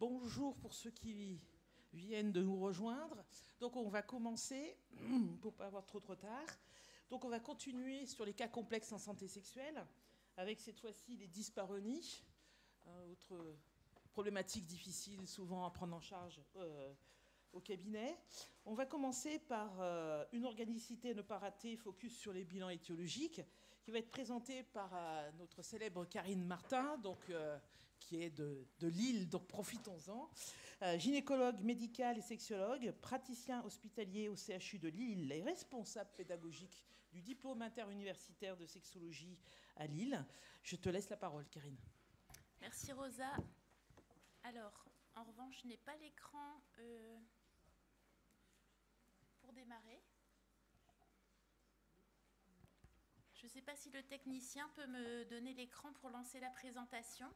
bonjour pour ceux qui viennent de nous rejoindre. Donc on va commencer, pour ne pas avoir trop de retard. Donc on va continuer sur les cas complexes en santé sexuelle, avec cette fois-ci les dyspareunies, autre problématique difficile souvent à prendre en charge au cabinet. On va commencer par une organicité à ne pas rater, focus sur les bilans étiologiques, qui va être présentée par notre célèbre Karine Martin, donc, qui est de Lille, donc profitons-en. Gynécologue médical et sexologue, praticien hospitalier au CHU de Lille et responsable pédagogique du diplôme interuniversitaire de sexologie à Lille. Je te laisse la parole, Karine. Merci Rosa. Alors, en revanche, je n'ai pas l'écran pour démarrer. Je ne sais pas si le technicien peut me donner l'écran pour lancer la présentation.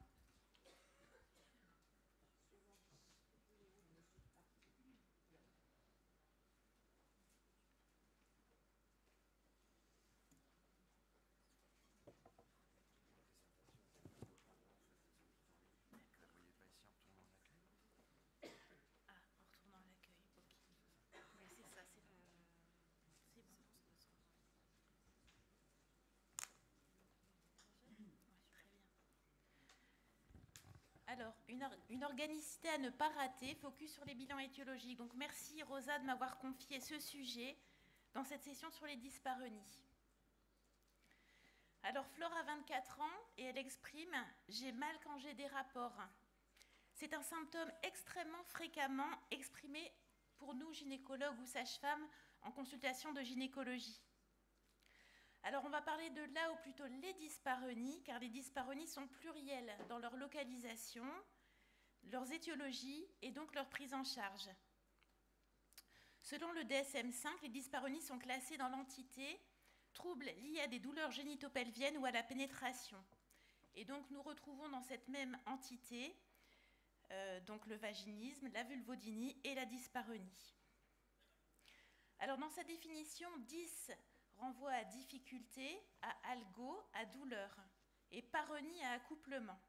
Alors, une organicité à ne pas rater, focus sur les bilans étiologiques. Donc, merci Rosa de m'avoir confié ce sujet dans cette session sur les dyspareunies. Alors, Flore a 24 ans et elle exprime « J'ai mal quand j'ai des rapports ». C'est un symptôme extrêmement fréquemment exprimé pour nous, gynécologues ou sages-femmes, en consultation de gynécologie. Alors, on va parler de là, ou plutôt les dyspareunies, car les dyspareunies sont plurielles dans leur localisation, leurs étiologies et donc leur prise en charge. Selon le DSM-5, les dyspareunies sont classées dans l'entité troubles liés à des douleurs génitopelviennes ou à la pénétration. Et donc, nous retrouvons dans cette même entité donc le vaginisme, la vulvodynie et la dyspareunie. Alors, dans sa définition, 10 renvoie à difficulté, à algo, à douleur, et pareunie à accouplement.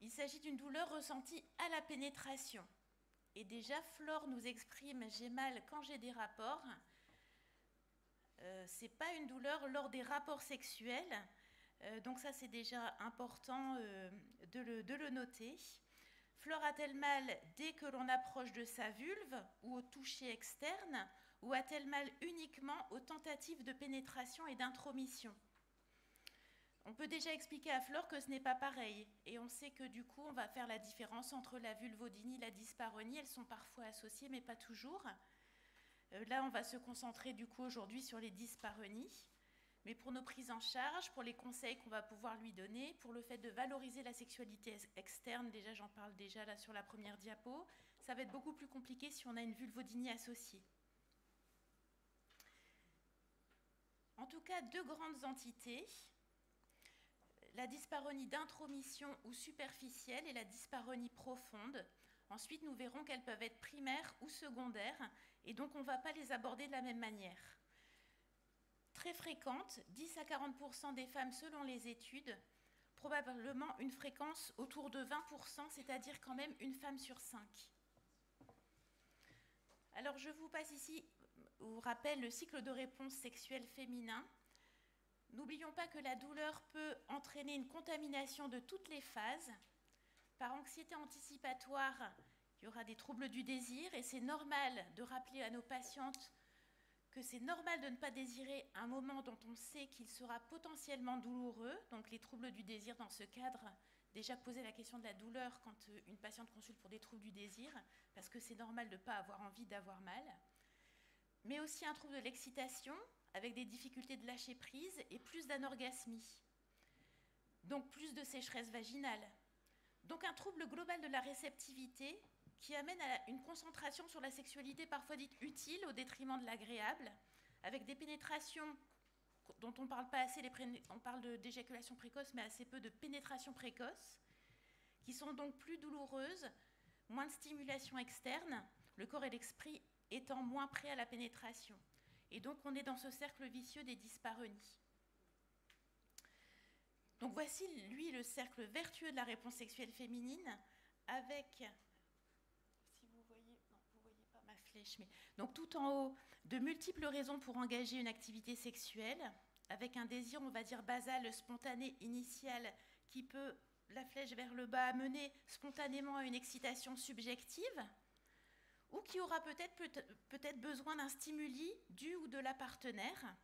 Il s'agit d'une douleur ressentie à la pénétration. Et déjà, Flore nous exprime « j'ai mal quand j'ai des rapports ». Ce n'est pas une douleur lors des rapports sexuels, donc ça c'est déjà important de le noter. Flore a-t-elle mal dès que l'on approche de sa vulve ou au toucher externe, ou a-t-elle mal uniquement aux tentatives de pénétration et d'intromission? On peut déjà expliquer à Flore que ce n'est pas pareil, et on sait que du coup on va faire la différence entre la vulvodynie et la dyspareunie. Elles sont parfois associées mais pas toujours. Là on va se concentrer du coup aujourd'hui sur les dyspareunies. Mais pour nos prises en charge, pour les conseils qu'on va pouvoir lui donner, pour le fait de valoriser la sexualité externe, déjà j'en parle déjà là sur la première diapo, ça va être beaucoup plus compliqué si on a une vulvodynie associée. En tout cas, deux grandes entités, la dyspareunie d'intromission ou superficielle et la dyspareunie profonde. Ensuite, nous verrons qu'elles peuvent être primaires ou secondaires, et donc on ne va pas les aborder de la même manière. Très fréquente, 10 à 40% des femmes selon les études, probablement une fréquence autour de 20%, c'est-à-dire quand même une femme sur 5. Alors je vous passe ici, au rappel, le cycle de réponse sexuelle féminin. N'oublions pas que la douleur peut entraîner une contamination de toutes les phases. Par anxiété anticipatoire, il y aura des troubles du désir et c'est normal de rappeler à nos patientes que c'est normal de ne pas désirer un moment dont on sait qu'il sera potentiellement douloureux. Donc les troubles du désir dans ce cadre, déjà poser la question de la douleur quand une patiente consulte pour des troubles du désir, parce que c'est normal de ne pas avoir envie d'avoir mal. Mais aussi un trouble de l'excitation, avec des difficultés de lâcher prise et plus d'anorgasmie. Donc plus de sécheresse vaginale. Donc un trouble global de la réceptivité qui amène à une concentration sur la sexualité parfois dite utile au détriment de l'agréable, avec des pénétrations dont on ne parle pas assez, on parle d'éjaculation précoce, mais assez peu de pénétration précoce, qui sont donc plus douloureuses, moins de stimulation externe, le corps et l'esprit étant moins prêts à la pénétration. Et donc on est dans ce cercle vicieux des dyspareunies. Donc voici, lui, le cercle vertueux de la réponse sexuelle féminine, avec, si vous voyez, non, vous voyez pas ma flèche, mais donc tout en haut, de multiples raisons pour engager une activité sexuelle, avec un désir, on va dire, basal, spontané, initial, qui peut, la flèche vers le bas, amener spontanément à une excitation subjective, ou qui aura peut-être besoin d'un stimuli du ou de la partenaire.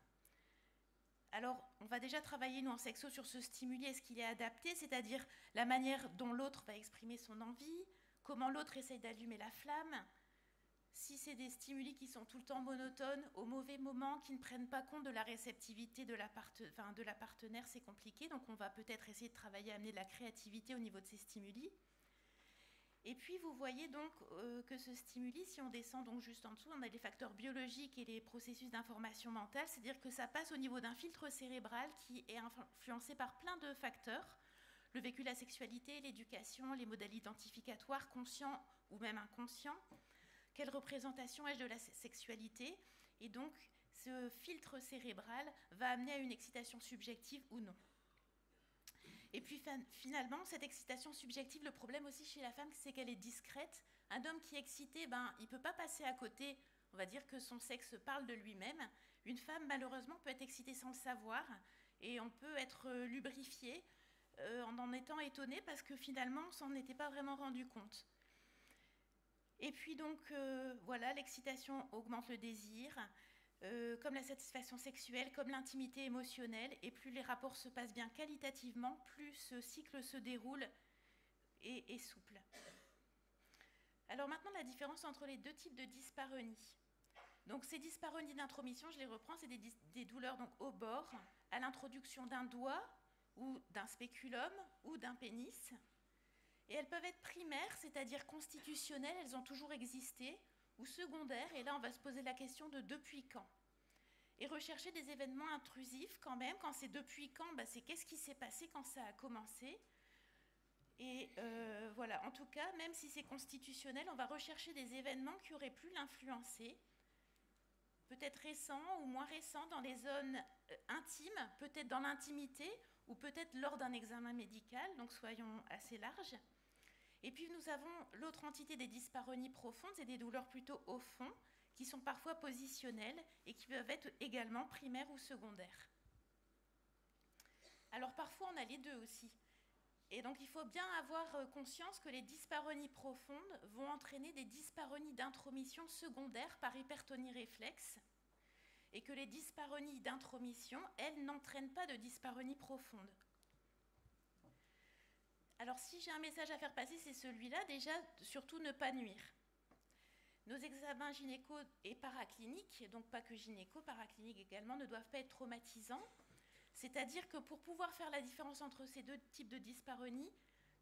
Alors, on va déjà travailler, nous, en sexo, sur ce stimuli, est-ce qu'il est adapté, c'est-à-dire la manière dont l'autre va exprimer son envie, comment l'autre essaye d'allumer la flamme. Si c'est des stimuli qui sont tout le temps monotones, au mauvais moment, qui ne prennent pas compte de la réceptivité de la partenaire, c'est compliqué. Donc, on va peut-être essayer de travailler à amener de la créativité au niveau de ces stimuli. Et puis, vous voyez donc que ce stimuli, si on descend donc juste en dessous, on a les facteurs biologiques et les processus d'information mentale, c'est-à-dire que ça passe au niveau d'un filtre cérébral qui est influencé par plein de facteurs, le vécu, la sexualité, l'éducation, les modèles identificatoires, conscients ou même inconscients, quelle représentation ai-je de la sexualité, et donc ce filtre cérébral va amener à une excitation subjective ou non. Et puis finalement, cette excitation subjective, le problème aussi chez la femme, c'est qu'elle est discrète. Un homme qui est excité, il ne peut pas passer à côté, on va dire que son sexe parle de lui-même. Une femme, malheureusement, peut être excitée sans le savoir, et on peut être lubrifié en étant étonné, parce que finalement, on s'en était pas vraiment rendu compte. Et puis donc, voilà, l'excitation augmente le désir, comme la satisfaction sexuelle, comme l'intimité émotionnelle, et plus les rapports se passent bien qualitativement, plus ce cycle se déroule et est souple. Alors maintenant, la différence entre les deux types de dyspareunie. Donc ces dyspareunies d'intromission, je les reprends, c'est des douleurs donc au bord, à l'introduction d'un doigt, ou d'un spéculum, ou d'un pénis. Et elles peuvent être primaires, c'est-à-dire constitutionnelles, elles ont toujours existé, ou secondaires, et là on va se poser la question de depuis quand. Et rechercher des événements intrusifs quand même, quand c'est depuis quand, c'est qu'est-ce qui s'est passé quand ça a commencé. Et voilà, en tout cas, même si c'est constitutionnel, on va rechercher des événements qui auraient pu l'influencer, peut-être récents ou moins récents dans les zones intimes, peut-être dans l'intimité, ou peut-être lors d'un examen médical, donc soyons assez larges. Et puis nous avons l'autre entité des dyspareunies profondes, c'est des douleurs plutôt au fond, qui sont parfois positionnelles et qui peuvent être également primaires ou secondaires. Alors parfois on a les deux aussi. Et donc il faut bien avoir conscience que les dyspareunies profondes vont entraîner des dyspareunies d'intromission secondaires par hypertonie réflexe, et que les dyspareunies d'intromission, elles, n'entraînent pas de dyspareunie profonde. Alors si j'ai un message à faire passer, c'est celui-là, déjà, surtout ne pas nuire. Nos examens gynéco et paracliniques, donc pas que gynéco, paracliniques également, ne doivent pas être traumatisants. C'est-à-dire que pour pouvoir faire la différence entre ces deux types de dyspareunie,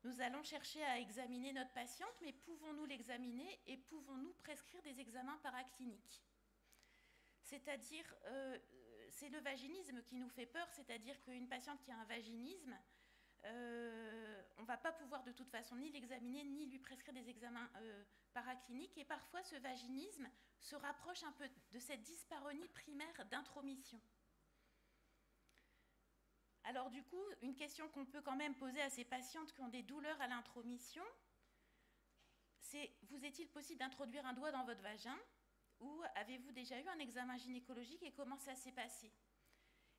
nous allons chercher à examiner notre patiente, mais pouvons-nous l'examiner et pouvons-nous prescrire des examens paracliniques ? C'est-à-dire, c'est le vaginisme qui nous fait peur, c'est-à-dire qu'une patiente qui a un vaginisme, on ne va pas pouvoir de toute façon ni l'examiner, ni lui prescrire des examens paracliniques, et parfois ce vaginisme se rapproche un peu de cette dyspareunie primaire d'intromission. Alors du coup, une question qu'on peut quand même poser à ces patientes qui ont des douleurs à l'intromission, c'est: vous est-il possible d'introduire un doigt dans votre vagin, ou avez-vous déjà eu un examen gynécologique et comment ça s'est passé ?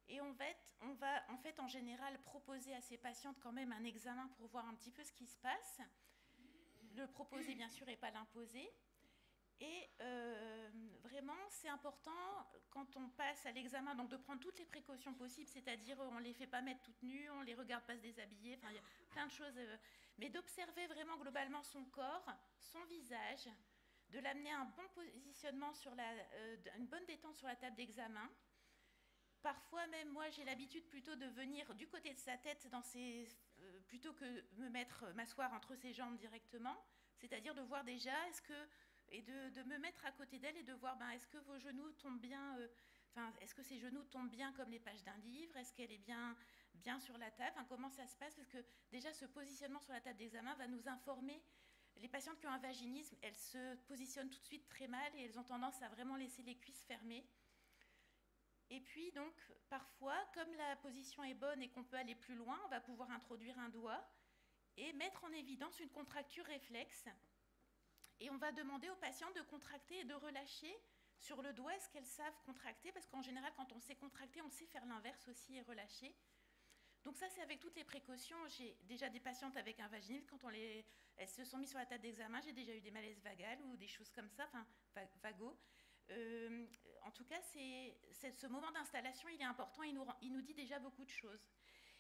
Et on va en fait en général proposer à ces patientes quand même un examen pour voir un petit peu ce qui se passe. Le proposer bien sûr et pas l'imposer. Et vraiment c'est important quand on passe à l'examen donc de prendre toutes les précautions possibles, c'est-à-dire on ne les fait pas mettre toutes nues, on ne les regarde pas se déshabiller, enfin il y a plein de choses, mais d'observer vraiment globalement son corps, son visage, de l'amener à un bon positionnement, une bonne détente sur la table d'examen. Parfois même, moi, j'ai l'habitude plutôt de venir du côté de sa tête plutôt que m'asseoir entre ses jambes directement, c'est-à-dire de voir déjà, et de me mettre à côté d'elle et de voir, est-ce que vos genoux tombent bien, est-ce que ses genoux tombent bien comme les pages d'un livre, est-ce qu'elle est bien sur la table, comment ça se passe, parce que déjà ce positionnement sur la table d'examen va nous informer. Les patientes qui ont un vaginisme, elles se positionnent tout de suite très mal et elles ont tendance à vraiment laisser les cuisses fermées. Et puis donc parfois, comme la position est bonne et qu'on peut aller plus loin, on va pouvoir introduire un doigt et mettre en évidence une contracture réflexe. Et on va demander aux patients de contracter et de relâcher sur le doigt. Est-ce qu'elles savent contracter? Parce qu'en général, quand on sait contracter, on sait faire l'inverse aussi et relâcher. Donc ça, c'est avec toutes les précautions. J'ai déjà des patientes avec un vaginite, quand elles se sont mises sur la table d'examen, j'ai déjà eu des malaises vagales ou des choses comme ça, enfin vagos. En tout cas, ce moment d'installation, il est important, il nous dit déjà beaucoup de choses.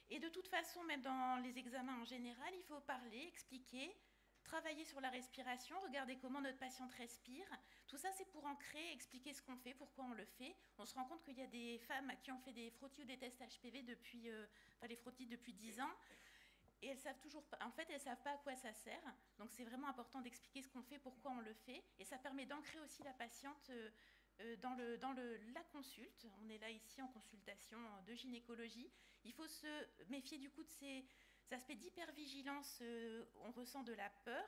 Et de toute façon, même dans les examens en général, il faut parler, expliquer, travailler sur la respiration, regarder comment notre patiente respire. Tout ça, c'est pour ancrer, expliquer ce qu'on fait, pourquoi on le fait. On se rend compte qu'il y a des femmes qui ont fait des frottis ou des tests HPV depuis, les frottis depuis 10 ans, et elles savent toujours pas, en fait, elles savent pas à quoi ça sert. Donc, c'est vraiment important d'expliquer ce qu'on fait, pourquoi on le fait, et ça permet d'ancrer aussi la patiente dans la consulte. On est là ici en consultation de gynécologie. Il faut se méfier du coup de ces aspects d'hypervigilance. On ressent de la peur,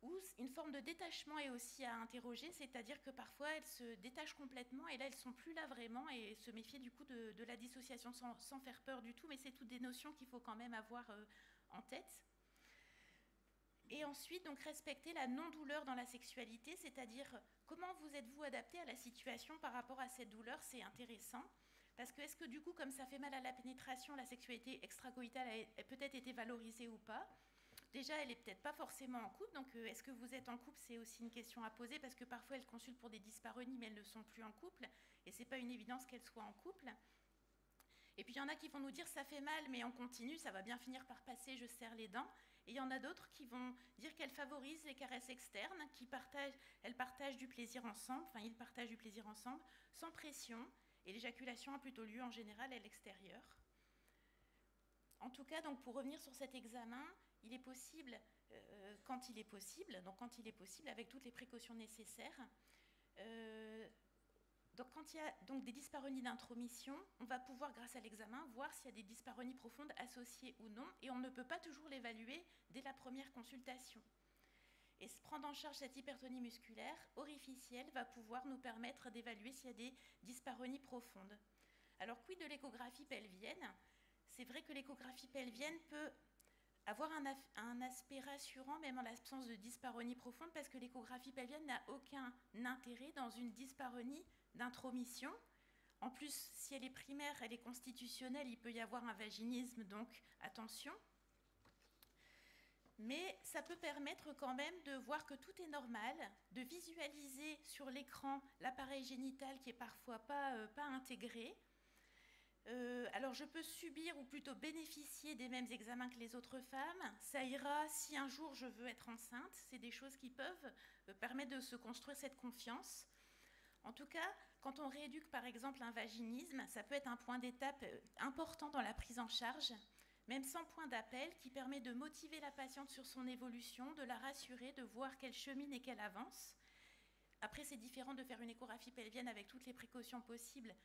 ou une forme de détachement est aussi à interroger, c'est-à-dire que parfois elles se détachent complètement et là elles ne sont plus là vraiment, et se méfier du coup de la dissociation sans faire peur du tout, mais c'est toutes des notions qu'il faut quand même avoir en tête. Et ensuite, donc, respecter la non-douleur dans la sexualité, c'est-à-dire comment vous êtes-vous adapté à la situation par rapport à cette douleur, c'est intéressant. Parce que est-ce que du coup, comme ça fait mal à la pénétration, la sexualité extracoïtale a peut-être été valorisée ou pas? Déjà, elle n'est peut-être pas forcément en couple, donc est-ce que vous êtes en couple? C'est aussi une question à poser, parce que parfois elles consultent pour des dyspareunies, mais elles ne sont plus en couple, et ce n'est pas une évidence qu'elles soient en couple. Et puis il y en a qui vont nous dire ça fait mal, mais on continue, ça va bien finir par passer, je serre les dents. Et il y en a d'autres qui vont dire qu'elles favorisent les caresses externes, elles partagent du plaisir ensemble, enfin ils partagent du plaisir ensemble, sans pression, et l'éjaculation a plutôt lieu en général à l'extérieur. En tout cas, donc pour revenir sur cet examen, il est possible, quand il est possible, avec toutes les précautions nécessaires. Donc quand il y a donc des dyspareunies d'intromission, on va pouvoir, grâce à l'examen, voir s'il y a des dyspareunies profondes associées ou non, et on ne peut pas toujours l'évaluer dès la première consultation. Et prendre en charge cette hypertonie musculaire orificielle va pouvoir nous permettre d'évaluer s'il y a des dyspareunies profondes. Alors, quid de l'échographie pelvienne? C'est vrai que l'échographie pelvienne peut avoir un aspect rassurant, même en l'absence de dyspareunie profonde, parce que l'échographie pelvienne n'a aucun intérêt dans une dyspareunie d'intromission. En plus, si elle est primaire, elle est constitutionnelle, il peut y avoir un vaginisme, donc attention. Mais ça peut permettre quand même de voir que tout est normal, de visualiser sur l'écran l'appareil génital qui est parfois pas intégré. Alors je peux subir ou plutôt bénéficier des mêmes examens que les autres femmes. Ça ira si un jour je veux être enceinte. C'est des choses qui peuvent permettre de se construire cette confiance. En tout cas, quand on rééduque par exemple un vaginisme, ça peut être un point d'étape important dans la prise en charge, même sans point d'appel, qui permet de motiver la patiente sur son évolution, de la rassurer, de voir qu'elle chemine et qu'elle avance. Après, c'est différent de faire une échographie pelvienne avec toutes les précautions possibles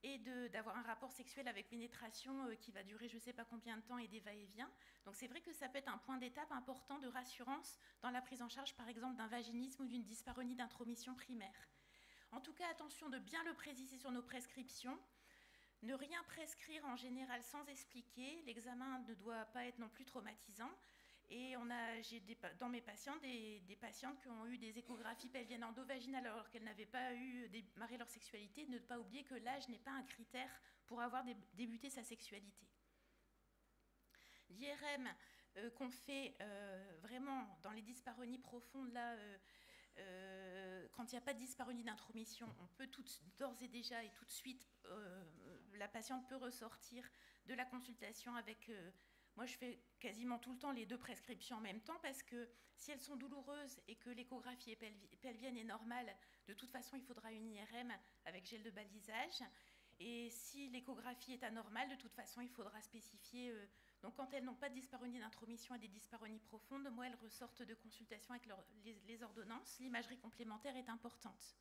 et d'avoir un rapport sexuel avec pénétration qui va durer je ne sais pas combien de temps et des va-et-vient. Donc c'est vrai que ça peut être un point d'étape important de rassurance dans la prise en charge par exemple d'un vaginisme ou d'une dyspareunie d'intromission primaire. En tout cas, attention de bien le préciser sur nos prescriptions. Ne rien prescrire en général sans expliquer. L'examen ne doit pas être non plus traumatisant. Et j'ai dans mes patients des patientes qui ont eu des échographies pelviennes endovaginales alors qu'elles n'avaient pas démarré leur sexualité. Ne pas oublier que l'âge n'est pas un critère pour avoir débuté sa sexualité. L'IRM qu'on fait vraiment dans les dyspareunies profondes, là, quand il n'y a pas de dyspareunie d'intromission, on peut d'ores et déjà et tout de suite, la patiente peut ressortir de la consultation avec... moi, je fais quasiment tout le temps les deux prescriptions en même temps parce que si elles sont douloureuses et que l'échographie pelvienne est normale, de toute façon, il faudra une IRM avec gel de balisage. Et si l'échographie est anormale, de toute façon, il faudra spécifier... donc, quand elles n'ont pas de dyspareunie d'intromission et des dyspareunies profondes, moi, elles ressortent de consultation avec les ordonnances. L'imagerie complémentaire est importante.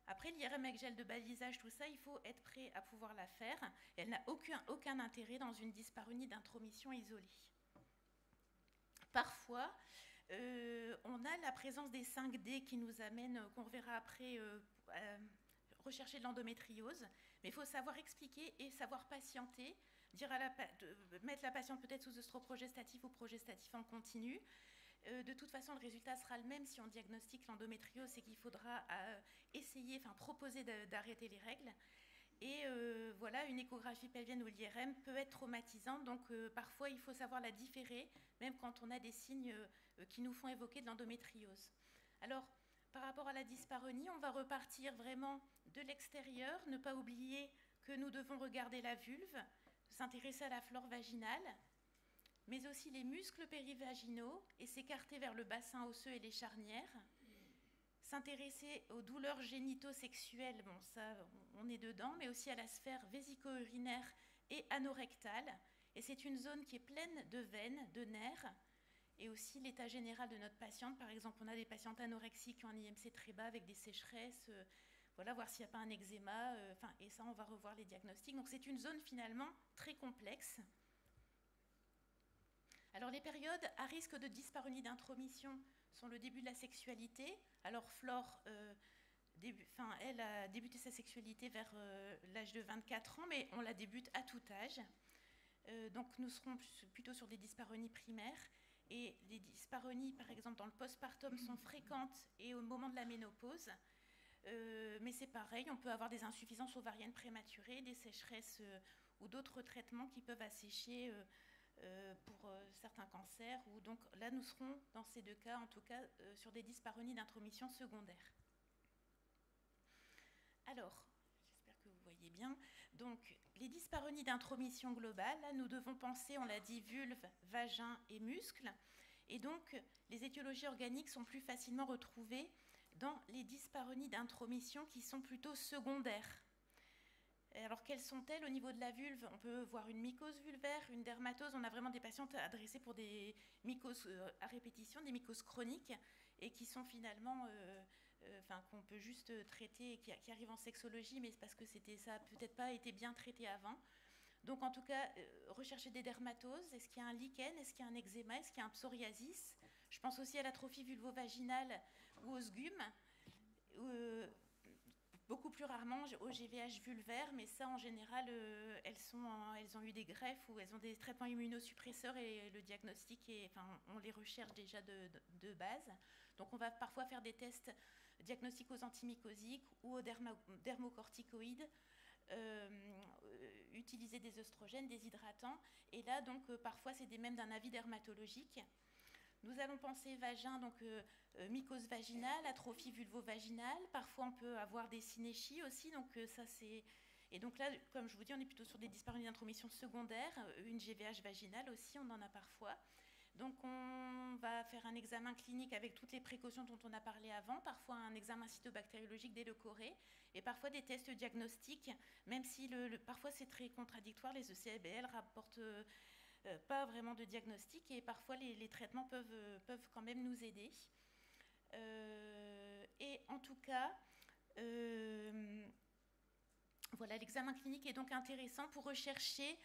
Après, l'IRM avec gel de balisage, tout ça, il faut être prêt à pouvoir la faire. Elle n'a aucun intérêt dans une dyspareunie d'intromission isolée. Parfois, on a la présence des 5D qui nous amène, qu'on reverra après, rechercher de l'endométriose. Mais il faut savoir expliquer et savoir patienter mettre la patiente peut-être sous œstroprogestatif ou progestatif en continu. De toute façon, le résultat sera le même si on diagnostique l'endométriose, c'est qu'il faudra proposer d'arrêter les règles. Et voilà, une échographie pelvienne ou l'IRM peut être traumatisante, donc parfois il faut savoir la différer, même quand on a des signes qui nous font évoquer de l'endométriose. Alors, par rapport à la dyspareunie, on va repartir vraiment de l'extérieur, ne pas oublier que nous devons regarder la vulve, s'intéresser à la flore vaginale, mais aussi les muscles périvaginaux et s'écarter vers le bassin osseux et les charnières. S'intéresser aux douleurs génitosexuelles, bon ça on est dedans, mais aussi à la sphère vésico-urinaire et anorectale. Et c'est une zone qui est pleine de veines, de nerfs, et aussi l'état général de notre patiente. Par exemple, on a des patientes anorexiques qui ont un IMC très bas avec des sécheresses, voilà, voir s'il n'y a pas un eczéma, et ça on va revoir les diagnostics. Donc c'est une zone finalement très complexe. Alors les périodes à risque de dyspareunie d'intromission sont le début de la sexualité. Alors Flore, elle a débuté sa sexualité vers l'âge de 24 ans, mais on la débute à tout âge. Donc nous serons plutôt sur des dyspareunies primaires. Et les dyspareunies, par exemple, dans le postpartum, sont fréquentes et au moment de la ménopause. Mais c'est pareil, on peut avoir des insuffisances ovariennes prématurées, des sécheresses ou d'autres traitements qui peuvent assécher pour certains cancers. Donc là, nous serons, dans ces deux cas, en tout cas, sur des dyspareunies d'intromission secondaire. Alors, j'espère que vous voyez bien. Donc, les dyspareunies d'intromission globale, là, nous devons penser, on l'a dit, vulve, vagin et muscles. Et donc, les étiologies organiques sont plus facilement retrouvées dans les dyspareunies d'intromission qui sont plutôt secondaires. Alors, quelles sont-elles au niveau de la vulve? On peut voir une mycose vulvaire, une dermatose. On a vraiment des patientes adressées pour des mycoses à répétition, des mycoses chroniques, et qui sont finalement, qu'on peut juste traiter, et qui arrivent en sexologie, mais c'est parce que ça n'a peut-être pas été bien traité avant. Donc, en tout cas, rechercher des dermatoses. Est-ce qu'il y a un lichen? Est-ce qu'il y a un eczéma? Est-ce qu'il y a un psoriasis? Je pense aussi à l'atrophie vulvo-vaginale ou au sgum. Beaucoup plus rarement au GVH vulvaire, mais ça, en général, elles ont eu des greffes ou elles ont des traitements immunosuppresseurs et le diagnostic, on les recherche déjà de base. Donc, on va parfois faire des tests diagnostiques aux antimycosiques ou aux dermocorticoïdes, utiliser des œstrogènes, des hydratants. Et là, donc, parfois, c'est même d'un avis dermatologique. Nous allons penser vagin, donc mycose vaginale, atrophie vulvo-vaginale. Parfois, on peut avoir des synéchies aussi. Donc, ça, c'est... Et donc là, comme je vous dis, on est plutôt sur des dyspareunies d'intromission secondaire. Une GVH vaginale aussi, on en a parfois. Donc, on va faire un examen clinique avec toutes les précautions dont on a parlé avant. Parfois, un examen cytobactériologique dès le corée. Et parfois, des tests diagnostiques, même si parfois, c'est très contradictoire. Les ECBL rapportent... pas vraiment de diagnostic, et parfois les traitements peuvent quand même nous aider. Et en tout cas, voilà, l'examen clinique est donc intéressant pour rechercher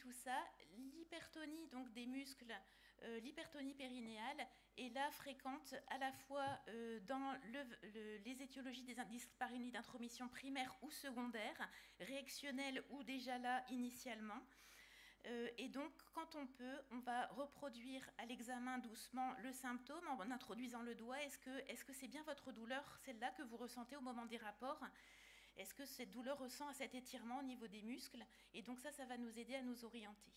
tout ça. L'hypertonie donc des muscles, l'hypertonie périnéale est là fréquente à la fois dans les étiologies des dyspareunies d'intromission primaire ou secondaire, réactionnelle ou déjà là initialement. Et donc, quand on peut, on va reproduire à l'examen doucement le symptôme en introduisant le doigt. Est-ce que c'est bien votre douleur, celle-là, que vous ressentez au moment des rapports? Est-ce que cette douleur ressent à cet étirement au niveau des muscles? Et donc ça va nous aider à nous orienter.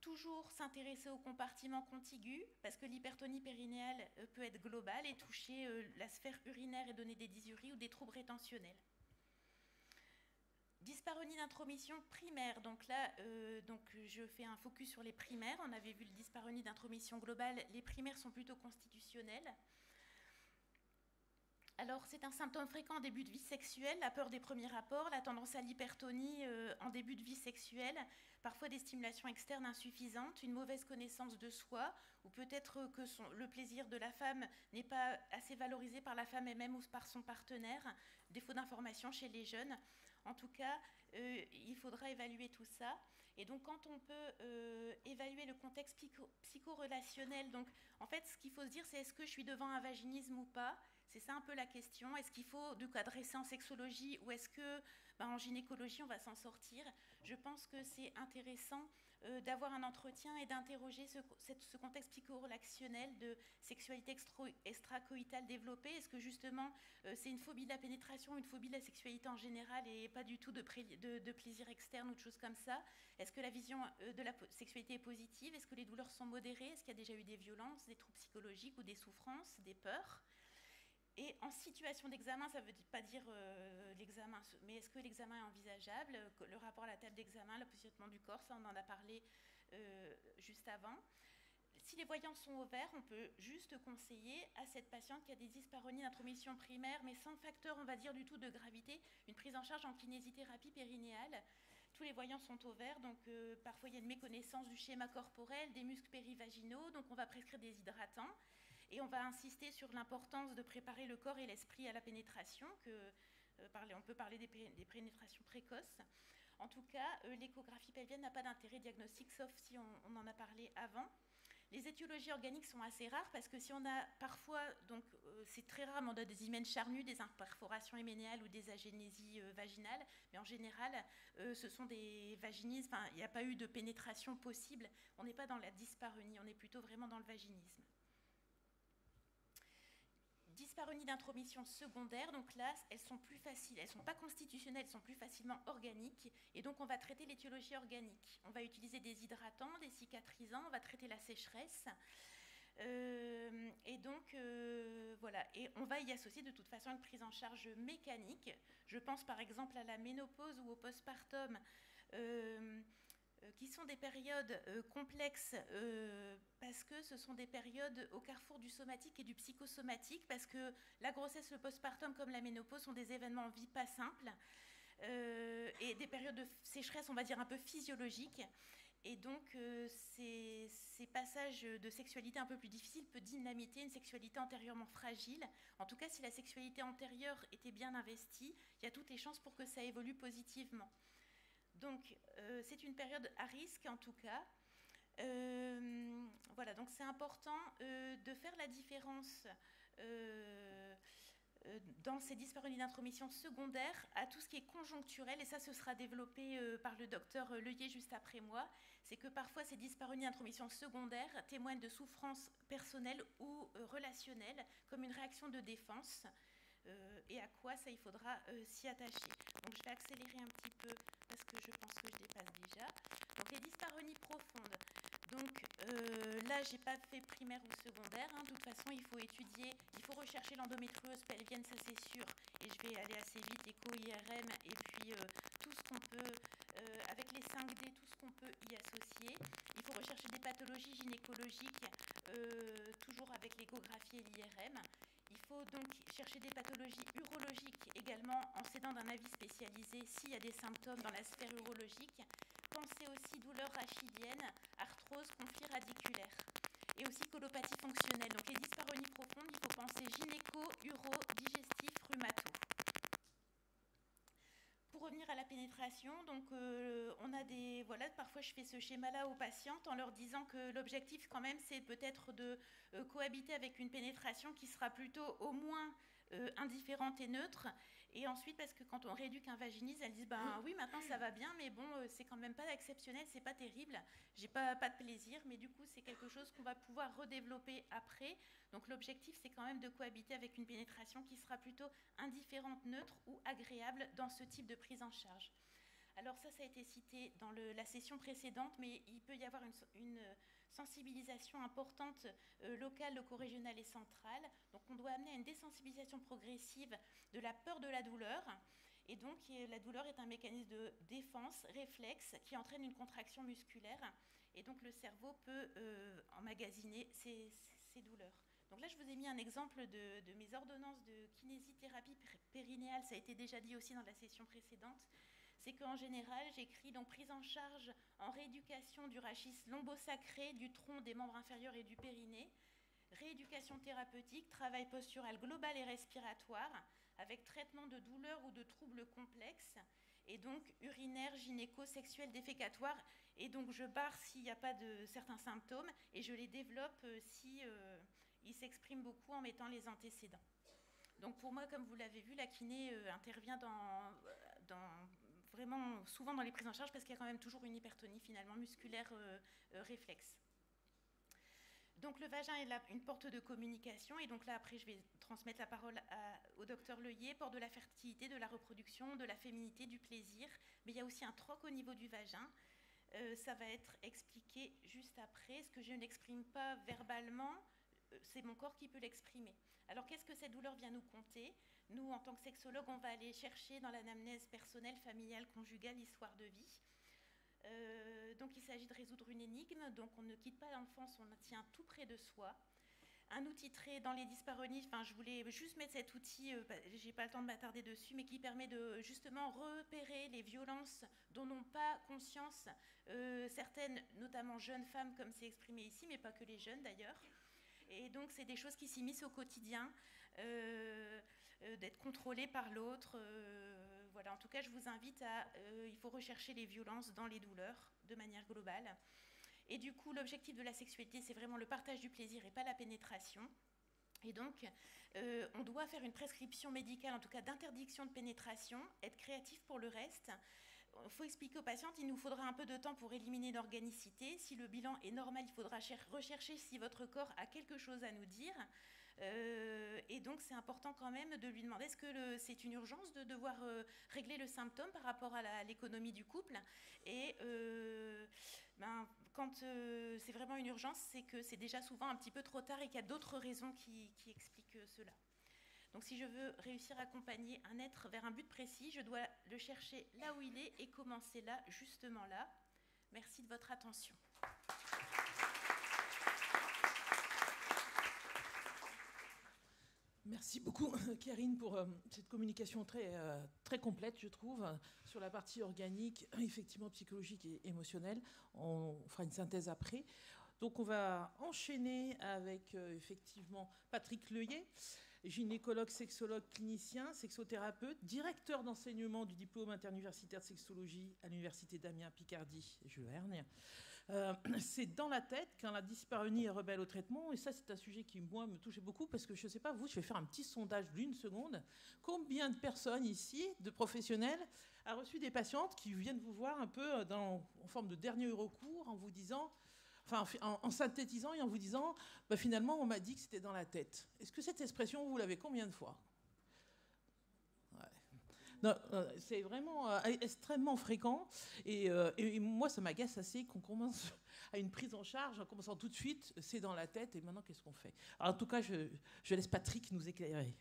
Toujours s'intéresser au compartiment contigu, parce que l'hypertonie périnéale peut être globale et toucher la sphère urinaire et donner des dysuries ou des troubles rétentionnels. Dyspareunie d'intromission primaire, donc là, je fais un focus sur les primaires. On avait vu le dyspareunie d'intromission globale, les primaires sont plutôt constitutionnelles. Alors, c'est un symptôme fréquent en début de vie sexuelle, la peur des premiers rapports, la tendance à l'hypertonie en début de vie sexuelle, parfois des stimulations externes insuffisantes, une mauvaise connaissance de soi, ou peut-être que le plaisir de la femme n'est pas assez valorisé par la femme elle-même ou par son partenaire, défaut d'information chez les jeunes. En tout cas, il faudra évaluer tout ça. Et donc, quand on peut évaluer le contexte psychorelationnel, donc en fait, ce qu'il faut se dire, c'est est-ce que je suis devant un vaginisme ou pas? C'est ça un peu la question. Est-ce qu'il faut du coup adresser en sexologie ou est-ce que en gynécologie on va s'en sortir? Je pense que c'est intéressant d'avoir un entretien et d'interroger ce contexte psychorelationnel de sexualité extracoïtale développée. Est-ce que justement c'est une phobie de la pénétration, une phobie de la sexualité en général et pas du tout de plaisir externe ou de choses comme ça? Est-ce que la vision de la sexualité est positive? Est-ce que les douleurs sont modérées? Est-ce qu'il y a déjà eu des violences, des troubles psychologiques ou des souffrances, des peurs? Et en situation d'examen, ça ne veut pas dire l'examen, mais est-ce que l'examen est envisageable? Le rapport à la table d'examen, le positionnement du corps, ça on en a parlé juste avant. Si les voyants sont au vert, on peut juste conseiller à cette patiente qui a des dyspareunies d'intromission primaire, mais sans facteur, on va dire, du tout de gravité, une prise en charge en kinésithérapie périnéale. Tous les voyants sont au vert, donc parfois il y a une méconnaissance du schéma corporel, des muscles périvaginaux, donc on va prescrire des hydratants. Et on va insister sur l'importance de préparer le corps et l'esprit à la pénétration, on peut parler des pénétrations précoces. En tout cas, l'échographie pelvienne n'a pas d'intérêt diagnostique, sauf si on en a parlé avant. Les étiologies organiques sont assez rares parce que si on a parfois, donc c'est très rare, mais on a des hymens charnus, des imperforations hyménéales ou des agénésies vaginales, mais en général, ce sont des vaginismes, il n'y a pas eu de pénétration possible, on n'est pas dans la dyspareunie, on est plutôt vraiment dans le vaginisme. Dyspareunie d'intromission secondaire, donc là, elles sont plus faciles, elles ne sont pas constitutionnelles, elles sont plus facilement organiques, et donc on va traiter l'étiologie organique. On va utiliser des hydratants, des cicatrisants, on va traiter la sécheresse, et donc voilà, et on va y associer de toute façon une prise en charge mécanique. Je pense par exemple à la ménopause ou au postpartum, qui sont des périodes complexes parce que ce sont des périodes au carrefour du somatique et du psychosomatique, parce que la grossesse, le postpartum comme la ménopause sont des événements en vie pas simples et des périodes de sécheresse, on va dire, un peu physiologiques. Et donc, ces passages de sexualité un peu plus difficiles peuvent dynamiter une sexualité antérieurement fragile. En tout cas, si la sexualité antérieure était bien investie, il y a toutes les chances pour que ça évolue positivement. Donc, c'est une période à risque, en tout cas. Voilà, donc c'est important de faire la différence dans ces dyspareunies d'intromission secondaire à tout ce qui est conjoncturel, et ça, ce sera développé par le docteur Leuillet juste après moi. C'est que parfois, ces dyspareunies d'intromission secondaire témoignent de souffrances personnelles ou relationnelles, comme une réaction de défense. Et à quoi ça, il faudra s'y attacher. Donc je vais accélérer un petit peu parce que je pense que je dépasse déjà. Donc les dyspareunies profondes. Donc là, j'ai pas fait primaire ou secondaire. De toute façon, il faut étudier, il faut rechercher l'endométriose pelvienne, ça c'est sûr. Et je vais aller assez vite, écho, IRM, et puis tout ce qu'on peut, avec les 5D, tout ce qu'on peut y associer. Il faut rechercher des pathologies gynécologiques, toujours avec l'échographie et l'IRM. Il faut donc chercher des pathologies urologiques également en s'aidant d'un avis spécialisé s'il y a des symptômes dans la sphère urologique. Pensez aussi douleurs rachidiennes, arthrose, conflit radiculaire. Et aussi colopathie fonctionnelle. Donc les dyspareunies profondes, il faut penser gynéco, uro, digestif, rhumato. Pour revenir à la pénétration, donc on a des, voilà, parfois je fais ce schéma-là aux patientes en leur disant que l'objectif quand même c'est peut-être de cohabiter avec une pénétration qui sera plutôt au moins indifférente et neutre. Et ensuite, parce que quand on rééduque un vaginisme, elles disent ben oui, maintenant ça va bien, mais bon, c'est quand même pas exceptionnel, c'est pas terrible, j'ai pas de plaisir, mais du coup, c'est quelque chose qu'on va pouvoir redévelopper après. Donc l'objectif, c'est quand même de cohabiter avec une pénétration qui sera plutôt indifférente, neutre ou agréable dans ce type de prise en charge. Alors ça a été cité dans la session précédente, mais il peut y avoir une sensibilisation importante locale, loco-régionale et centrale. Donc on doit amener à une désensibilisation progressive de la peur de la douleur. Et donc la douleur est un mécanisme de défense, réflexe, qui entraîne une contraction musculaire. Et donc le cerveau peut emmagasiner ces douleurs. Donc là, je vous ai mis un exemple de mes ordonnances de kinésithérapie périnéale. Ça a été déjà dit aussi dans la session précédente. C'est qu'en général, j'écris donc prise en charge en rééducation du rachis lombosacré, du tronc, des membres inférieurs et du périnée, rééducation thérapeutique, travail postural global et respiratoire, avec traitement de douleurs ou de troubles complexes, et donc urinaire, gynéco, sexuel, défécatoire, et donc je barre s'il n'y a pas de certains symptômes, et je les développe si ils s'expriment beaucoup en mettant les antécédents. Donc pour moi, comme vous l'avez vu, la kiné intervient vraiment souvent dans les prises en charge parce qu'il y a quand même toujours une hypertonie finalement musculaire réflexe. Donc le vagin est une porte de communication, et donc là après je vais transmettre la parole au docteur Leuillet, porte de la fertilité, de la reproduction, de la féminité, du plaisir, mais il y a aussi un troc au niveau du vagin. Ça va être expliqué juste après. Ce que je n'exprime pas verbalement, c'est mon corps qui peut l'exprimer. Alors qu'est-ce que cette douleur vient nous conter? Nous, en tant que sexologue, on va aller chercher dans l'anamnèse personnelle, familiale, conjugale, histoire de vie. Donc il s'agit de résoudre une énigme, donc on ne quitte pas l'enfance, on la tient tout près de soi. Un outil très dans les dyspareunies, je voulais juste mettre cet outil, j'ai pas le temps de m'attarder dessus, mais qui permet de justement repérer les violences dont n'ont pas conscience certaines, notamment jeunes femmes, comme c'est exprimé ici, mais pas que les jeunes d'ailleurs. Et donc c'est des choses qui s'immiscent au quotidien, d'être contrôlées par l'autre. Voilà, en tout cas, je vous invite il faut rechercher les violences dans les douleurs de manière globale. Et du coup, l'objectif de la sexualité, c'est vraiment le partage du plaisir et pas la pénétration. Et donc, on doit faire une prescription médicale, en tout cas d'interdiction de pénétration, être créatif pour le reste. Il faut expliquer aux patientes, il nous faudra un peu de temps pour éliminer l'organicité. Si le bilan est normal, il faudra rechercher si votre corps a quelque chose à nous dire. Et donc c'est important quand même de lui demander est-ce que c'est une urgence de devoir régler le symptôme par rapport à l'économie du couple. Et quand c'est vraiment une urgence, c'est que c'est déjà souvent un petit peu trop tard et qu'il y a d'autres raisons qui expliquent cela. Donc si je veux réussir à accompagner un être vers un but précis, je dois le chercher là où il est et commencer là, justement là. Merci de votre attention. Merci beaucoup, Karine, pour cette communication très complète, je trouve, sur la partie organique, effectivement psychologique et émotionnelle. On fera une synthèse après. Donc, on va enchaîner avec, effectivement, Patrick Leuillet, gynécologue, sexologue, clinicien, sexothérapeute, directeur d'enseignement du diplôme interuniversitaire de sexologie à l'université d'Amiens-Picardie, Jules Verne. C'est dans la tête quand la dyspareunie est rebelle au traitement, et ça c'est un sujet qui moi me touchait beaucoup parce que je ne sais pas vous, je vais faire un petit sondage d'une seconde. Combien de personnes ici, de professionnels, a reçu des patientes qui viennent vous voir un peu en forme de dernier recours en vous disant, enfin en synthétisant et en vous disant finalement on m'a dit que c'était dans la tête. Est-ce que cette expression vous l'avez combien de fois? Non, c'est vraiment extrêmement fréquent et moi ça m'agace assez qu'on commence à une prise en charge en commençant tout de suite, c'est dans la tête et maintenant qu'est-ce qu'on fait? Alors, en tout cas, je laisse Patrick nous éclairer.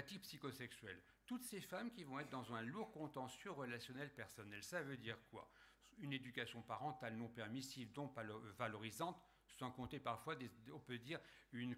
problématiques psychosexuelles. Toutes ces femmes qui vont être dans un lourd contentieux relationnel personnel. Ça veut dire quoi? Une éducation parentale non permissive, non valorisante, sans compter parfois, on peut dire une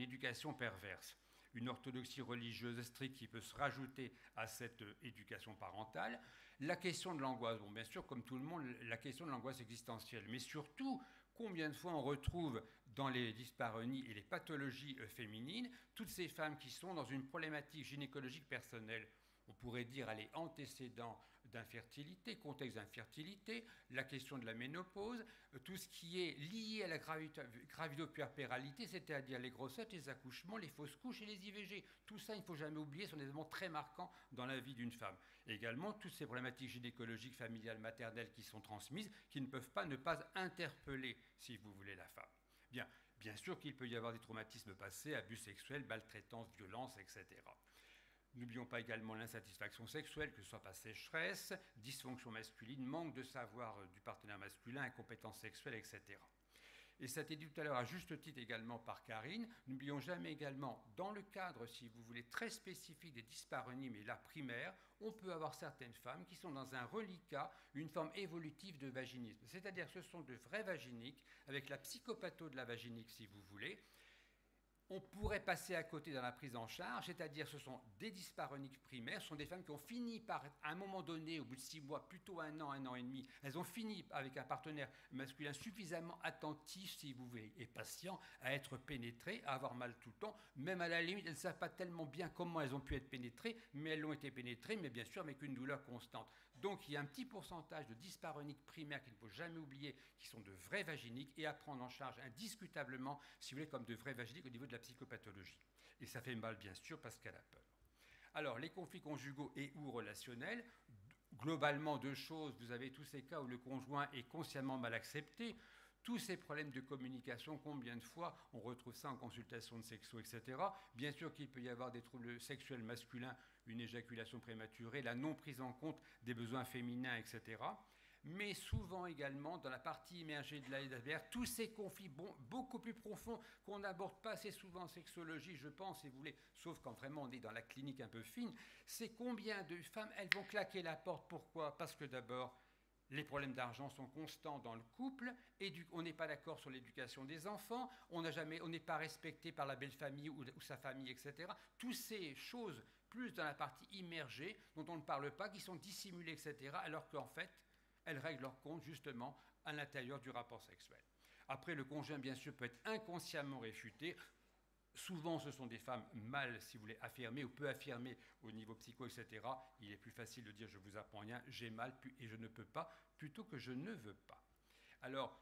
éducation perverse. Une orthodoxie religieuse stricte qui peut se rajouter à cette éducation parentale. La question de l'angoisse, bon, bien sûr, comme tout le monde, la question de l'angoisse existentielle, mais surtout, combien de fois on retrouve dans les dyspareunies et les pathologies féminines toutes ces femmes qui sont dans une problématique gynécologique personnelle, on pourrait dire, allez, antécédents d'infertilité, contexte d'infertilité, la question de la ménopause, tout ce qui est lié à la gravidopuerpéralité, c'est-à-dire les grossesses, les accouchements, les fausses couches et les IVG. Tout ça, il ne faut jamais oublier, sont des éléments très marquants dans la vie d'une femme. Et également, toutes ces problématiques gynécologiques, familiales, maternelles qui sont transmises, qui ne peuvent pas ne pas interpeller, si vous voulez, la femme. Bien sûr qu'il peut y avoir des traumatismes passés, abus sexuels, maltraitance, violence, etc. N'oublions pas également l'insatisfaction sexuelle, que ce soit par sécheresse, dysfonction masculine, manque de savoir du partenaire masculin, incompétence sexuelle, etc. Et ça a été dit tout à l'heure à juste titre également par Karine. N'oublions jamais également, dans le cadre, si vous voulez, très spécifique des dyspareunies, mais là primaire, on peut avoir certaines femmes qui sont dans un reliquat, une forme évolutive de vaginisme. C'est-à-dire que ce sont de vrais vaginiques, avec la psychopatho de la vaginique, si vous voulez. On pourrait passer à côté dans la prise en charge, c'est-à-dire ce sont des dyspareuniques primaires, ce sont des femmes qui ont fini par, à un moment donné, au bout de 6 mois, plutôt 1 an et demi, elles ont fini avec un partenaire masculin suffisamment attentif, si vous voulez, et patient, à être pénétrées, à avoir mal tout le temps, même à la limite, elles ne savent pas tellement bien comment elles ont pu être pénétrées, mais elles l'ont été pénétrées, mais bien sûr avec une douleur constante. Donc il y a un petit pourcentage de dyspareuniques primaires qu'il ne faut jamais oublier, qui sont de vrais vaginiques, et à prendre en charge indiscutablement, si vous voulez, comme de vrais vaginiques au niveau de la psychopathologie. Et ça fait mal, bien sûr, parce qu'elle a peur. Alors, les conflits conjugaux et ou relationnels, globalement, 2 choses. Vous avez tous ces cas où le conjoint est consciemment mal accepté. Tous ces problèmes de communication, combien de fois on retrouve ça en consultation de sexo, etc. Bien sûr qu'il peut y avoir des troubles sexuels masculins, une éjaculation prématurée, la non prise en compte des besoins féminins, etc. Mais souvent également, dans la partie immergée de l'iceberg, tous ces conflits beaucoup plus profonds qu'on n'aborde pas assez souvent en sexologie, je pense, si vous voulez, sauf quand vraiment on est dans la clinique un peu fine, c'est combien de femmes, elles vont claquer la porte. Pourquoi? Parce que d'abord, les problèmes d'argent sont constants dans le couple, et on n'est pas d'accord sur l'éducation des enfants, on n'est pas respecté par la belle famille ou sa famille, etc. Toutes ces choses, plus dans la partie immergée, dont on ne parle pas, qui sont dissimulées, etc., alors qu'en fait, elles règlent leur compte justement à l'intérieur du rapport sexuel. Après, le conjoint, bien sûr, peut être inconsciemment réfuté. Souvent, ce sont des femmes mal, si vous voulez, affirmées ou peu affirmées au niveau psycho, etc. Il est plus facile de dire « je vous apprends rien, j'ai mal et je ne peux pas », plutôt que « je ne veux pas ». Alors,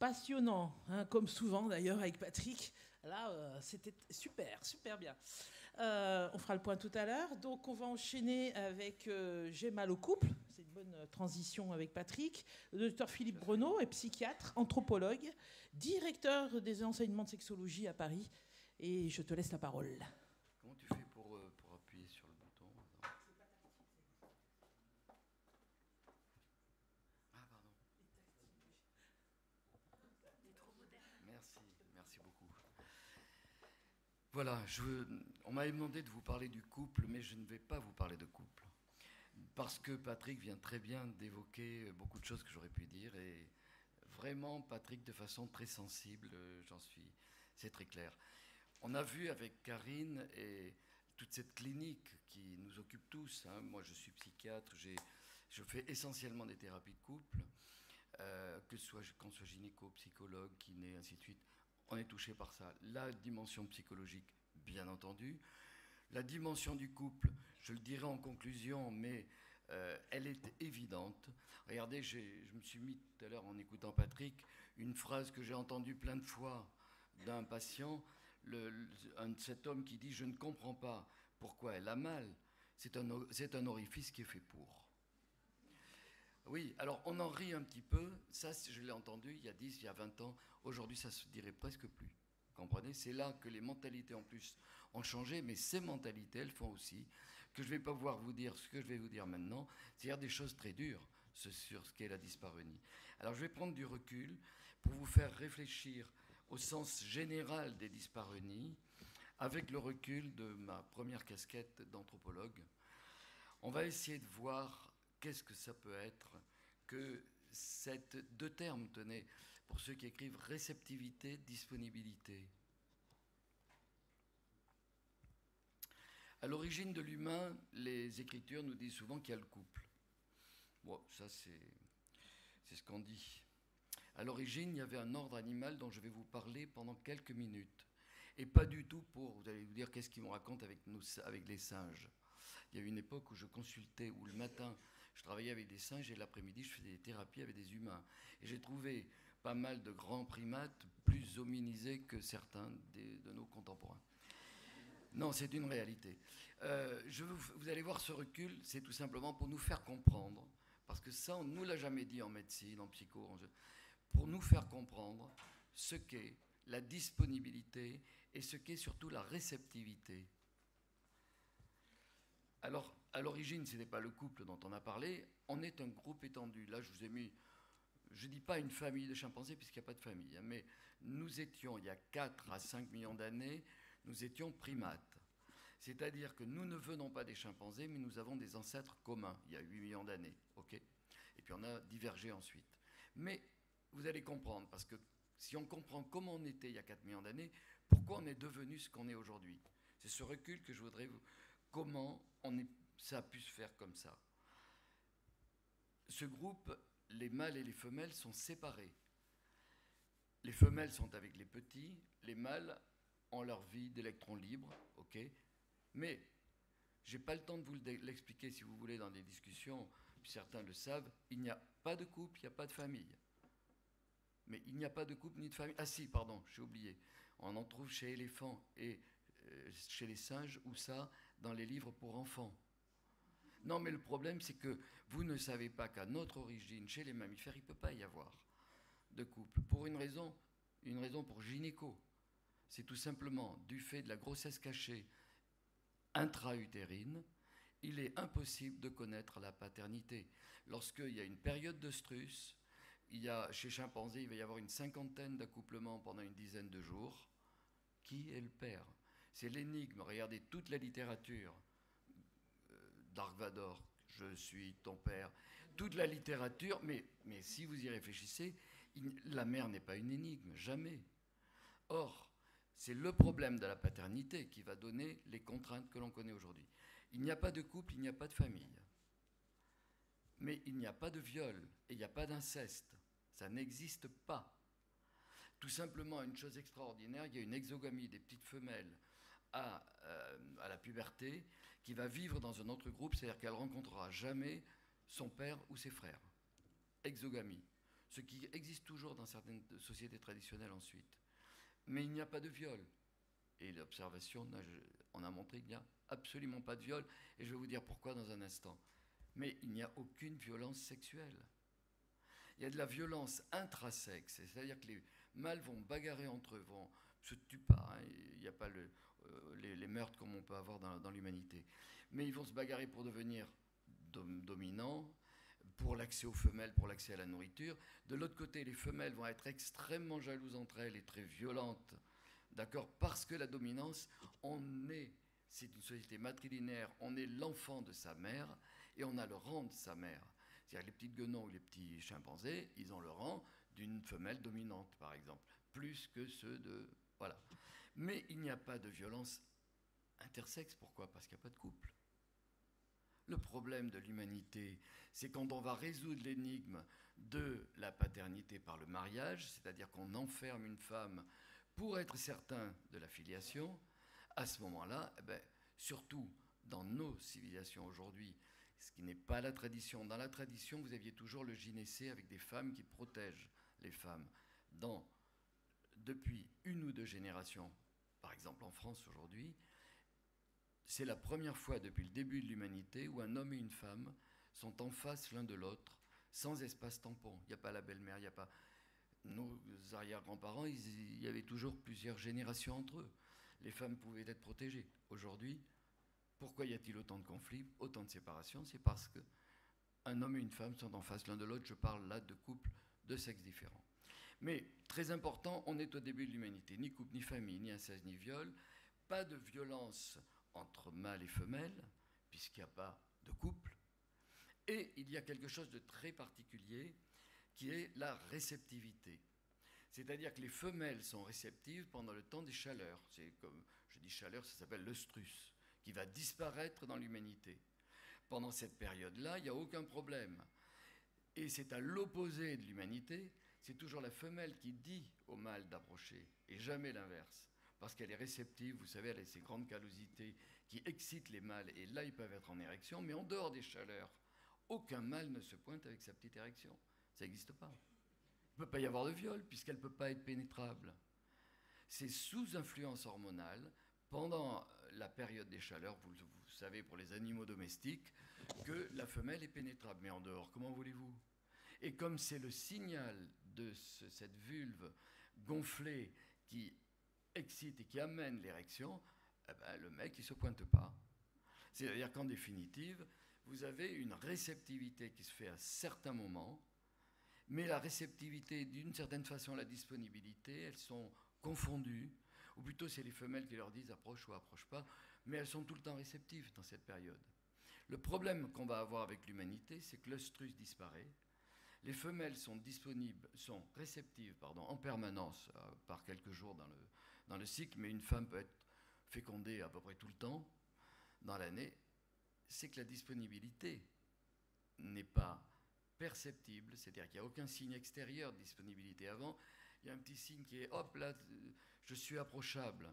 passionnant, hein, comme souvent d'ailleurs avec Patrick. Là, c'était super, super bien. On fera le point tout à l'heure. Donc, on va enchaîner avec J'ai mal au couple. C'est une bonne transition avec Patrick. Le docteur Philippe Breneau est psychiatre, anthropologue, directeur des enseignements de sexologie à Paris. Et je te laisse la parole. Comment tu fais pour appuyer sur le bouton? Ah, pardon. Merci beaucoup. Voilà, on m'avait demandé de vous parler du couple, mais je ne vais pas vous parler de couple. Parce que Patrick vient très bien d'évoquer beaucoup de choses que j'aurais pu dire. Et vraiment, Patrick, de façon très sensible, c'est très clair. On a vu avec Karine et toute cette clinique qui nous occupe tous. Hein. Moi, je suis psychiatre, je fais essentiellement des thérapies de couple, que ce soit qu'on soit gynéco, psychologue, kiné, ainsi de suite. On est touché par ça. La dimension psychologique, bien entendu. La dimension du couple, je le dirai en conclusion, mais elle est évidente. Regardez, je me suis mis tout à l'heure en écoutant Patrick, une phrase que j'ai entendue plein de fois d'un patient, cet homme qui dit « Je ne comprends pas pourquoi elle a mal, c'est un orifice qui est fait pour ». Oui, alors on en rit un petit peu, ça je l'ai entendu il y a 10, il y a 20 ans, aujourd'hui ça se dirait presque plus. Vous comprenez? C'est là que les mentalités en plus ont changé, mais ces mentalités, elles font aussi que je ne vais pas pouvoir vous dire ce que je vais vous dire maintenant, c'est-à-dire des choses très dures sur ce qu'est la dyspareunie. Alors je vais prendre du recul pour vous faire réfléchir au sens général des dyspareunies, avec le recul de ma première casquette d'anthropologue. On va essayer de voir qu'est-ce que ça peut être que deux termes, tenez, pour ceux qui écrivent réceptivité, disponibilité. À l'origine de l'humain, les Écritures nous disent souvent qu'il y a le couple. Bon, ça c'est ce qu'on dit. À l'origine, il y avait un ordre animal dont je vais vous parler pendant quelques minutes. Et pas du tout pour, vous allez vous dire, qu'est-ce qu'ils me racontent avec les singes. Il y a eu une époque où je consultais, où le matin, je travaillais avec des singes et l'après-midi, je faisais des thérapies avec des humains. Et j'ai trouvé pas mal de grands primates plus hominisés que certains de nos contemporains. Non, c'est une réalité. Vous allez voir, ce recul, c'est tout simplement pour nous faire comprendre, parce que ça, on ne nous l'a jamais dit en médecine, en psycho, pour nous faire comprendre ce qu'est la disponibilité et ce qu'est surtout la réceptivité. Alors, à l'origine, ce n'est pas le couple dont on a parlé, on est un groupe étendu. Là, je vous ai mis, je ne dis pas une famille de chimpanzés, puisqu'il n'y a pas de famille, hein, mais nous étions, il y a 4 à 5 millions d'années, nous étions primates. C'est-à-dire que nous ne venons pas des chimpanzés, mais nous avons des ancêtres communs, il y a 8 millions d'années. Okay, et puis on a divergé ensuite. Mais vous allez comprendre, parce que si on comprend comment on était il y a 4 millions d'années, pourquoi on est devenu ce qu'on est aujourd'hui. C'est ce recul que je voudrais vous... Comment ça a pu se faire comme ça. Ce groupe, les mâles et les femelles sont séparés. Les femelles sont avec les petits, les mâles ont leur vie d'électrons libres, ok. Mais je n'ai pas le temps de vous l'expliquer si vous voulez dans des discussions, puis certains le savent, il n'y a pas de couple, il n'y a pas de famille. Mais il n'y a pas de couple ni de famille. Ah si, pardon, j'ai oublié. On en trouve chez l'éléphant et chez les singes, ou ça, dans les livres pour enfants. Non, mais le problème, c'est que vous ne savez pas qu'à notre origine, chez les mammifères, il ne peut pas y avoir de couple. Pour une raison pour gynéco. C'est tout simplement du fait de la grossesse cachée intra-utérine, il est impossible de connaître la paternité. Lorsqu'il y a une période d'œstrus, chez chimpanzé, il va y avoir une 50aine d'accouplements pendant une dizaine de jours. Qui est le père? C'est l'énigme. Regardez toute la littérature. Dark Vador, je suis ton père. Toute la littérature, mais si vous y réfléchissez, la mère n'est pas une énigme, jamais. Or, c'est le problème de la paternité qui va donner les contraintes que l'on connaît aujourd'hui. Il n'y a pas de couple, il n'y a pas de famille. Mais il n'y a pas de viol et il n'y a pas d'inceste. Ça n'existe pas. Tout simplement, une chose extraordinaire, il y a une exogamie des petites femelles à la puberté qui va vivre dans un autre groupe, c'est-à-dire qu'elle ne rencontrera jamais son père ou ses frères. Exogamie. ce qui existe toujours dans certaines sociétés traditionnelles ensuite. Mais il n'y a pas de viol. Et l'observation on a montré qu'il n'y a absolument pas de viol, et je vais vous dire pourquoi dans un instant. Mais il n'y a aucune violence sexuelle. Il y a de la violence intrasexe, c'est-à-dire que les mâles vont bagarrer entre eux, vont se tuer pas, hein, il n'y a pas les meurtres comme on peut avoir dans l'humanité. Mais ils vont se bagarrer pour devenir dominants, pour l'accès aux femelles, pour l'accès à la nourriture. De l'autre côté, les femelles vont être extrêmement jalouses entre elles et très violentes, d'accord, parce que la dominance, c'est une société matrilinéaire, on est l'enfant de sa mère et on a le rang de sa mère. C'est-à-dire les petites guenons ou les petits chimpanzés, ils ont le rang d'une femelle dominante, par exemple, plus que ceux de... Voilà. Mais il n'y a pas de violence intersexe. Pourquoi ? Parce qu'il n'y a pas de couple. Le problème de l'humanité, c'est quand on va résoudre l'énigme de la paternité par le mariage, c'est-à-dire qu'on enferme une femme pour être certain de la filiation, à ce moment-là, surtout dans nos civilisations aujourd'hui, ce qui n'est pas la tradition. Dans la tradition, vous aviez toujours le gynécée avec des femmes qui protègent les femmes. Depuis une ou deux générations, par exemple en France aujourd'hui, c'est la première fois depuis le début de l'humanité où un homme et une femme sont en face l'un de l'autre, sans espace tampon. Il n'y a pas la belle-mère, il n'y a pas... Nos arrière-grands-parents, il y avait toujours plusieurs générations entre eux. Les femmes pouvaient être protégées. Aujourd'hui, pourquoi y a-t-il autant de conflits, autant de séparations ? C'est parce qu'un homme et une femme sont en face l'un de l'autre. Je parle là de couples de sexes différents. Mais, très important, on est au début de l'humanité. Ni couple, ni famille, ni inceste, ni viol. Pas de violence entre mâles et femelles, puisqu'il n'y a pas de couple. Et il y a quelque chose de très particulier, qui est la réceptivité. C'est-à-dire que les femelles sont réceptives pendant le temps des chaleurs. C'est comme, je dis chaleur, ça s'appelle l'œstrus, qui va disparaître dans l'humanité. Pendant cette période-là, il n'y a aucun problème. Et c'est à l'opposé de l'humanité, c'est toujours la femelle qui dit au mâle d'approcher, et jamais l'inverse. Parce qu'elle est réceptive, vous savez, elle a ces grandes callosités qui excitent les mâles, et là, ils peuvent être en érection, mais en dehors des chaleurs, aucun mâle ne se pointe avec sa petite érection. Ça n'existe pas. Il ne peut pas y avoir de viol, puisqu'elle ne peut pas être pénétrable. C'est sous influence hormonale, pendant la période des chaleurs, vous savez, pour les animaux domestiques, que la femelle est pénétrable. Mais en dehors, comment voulez-vous ? Et comme c'est le signal de cette vulve gonflée qui excite et qui amène l'érection, le mec, il ne se pointe pas. C'est-à-dire qu'en définitive, vous avez une réceptivité qui se fait à certains moments, mais la réceptivité, d'une certaine façon, la disponibilité, elles sont confondues, ou plutôt c'est les femelles qui leur disent approche ou approche pas, mais elles sont tout le temps réceptives dans cette période. Le problème qu'on va avoir avec l'humanité, c'est que l'œstrus disparaît. Les femelles sont réceptives en permanence, par quelques jours dans le cycle, mais une femme peut être fécondée à peu près tout le temps dans l'année. C'est que la disponibilité n'est pas perceptible, c'est-à-dire qu'il n'y a aucun signe extérieur de disponibilité. Avant, il y a un petit signe qui est « hop, là, je suis approchable ».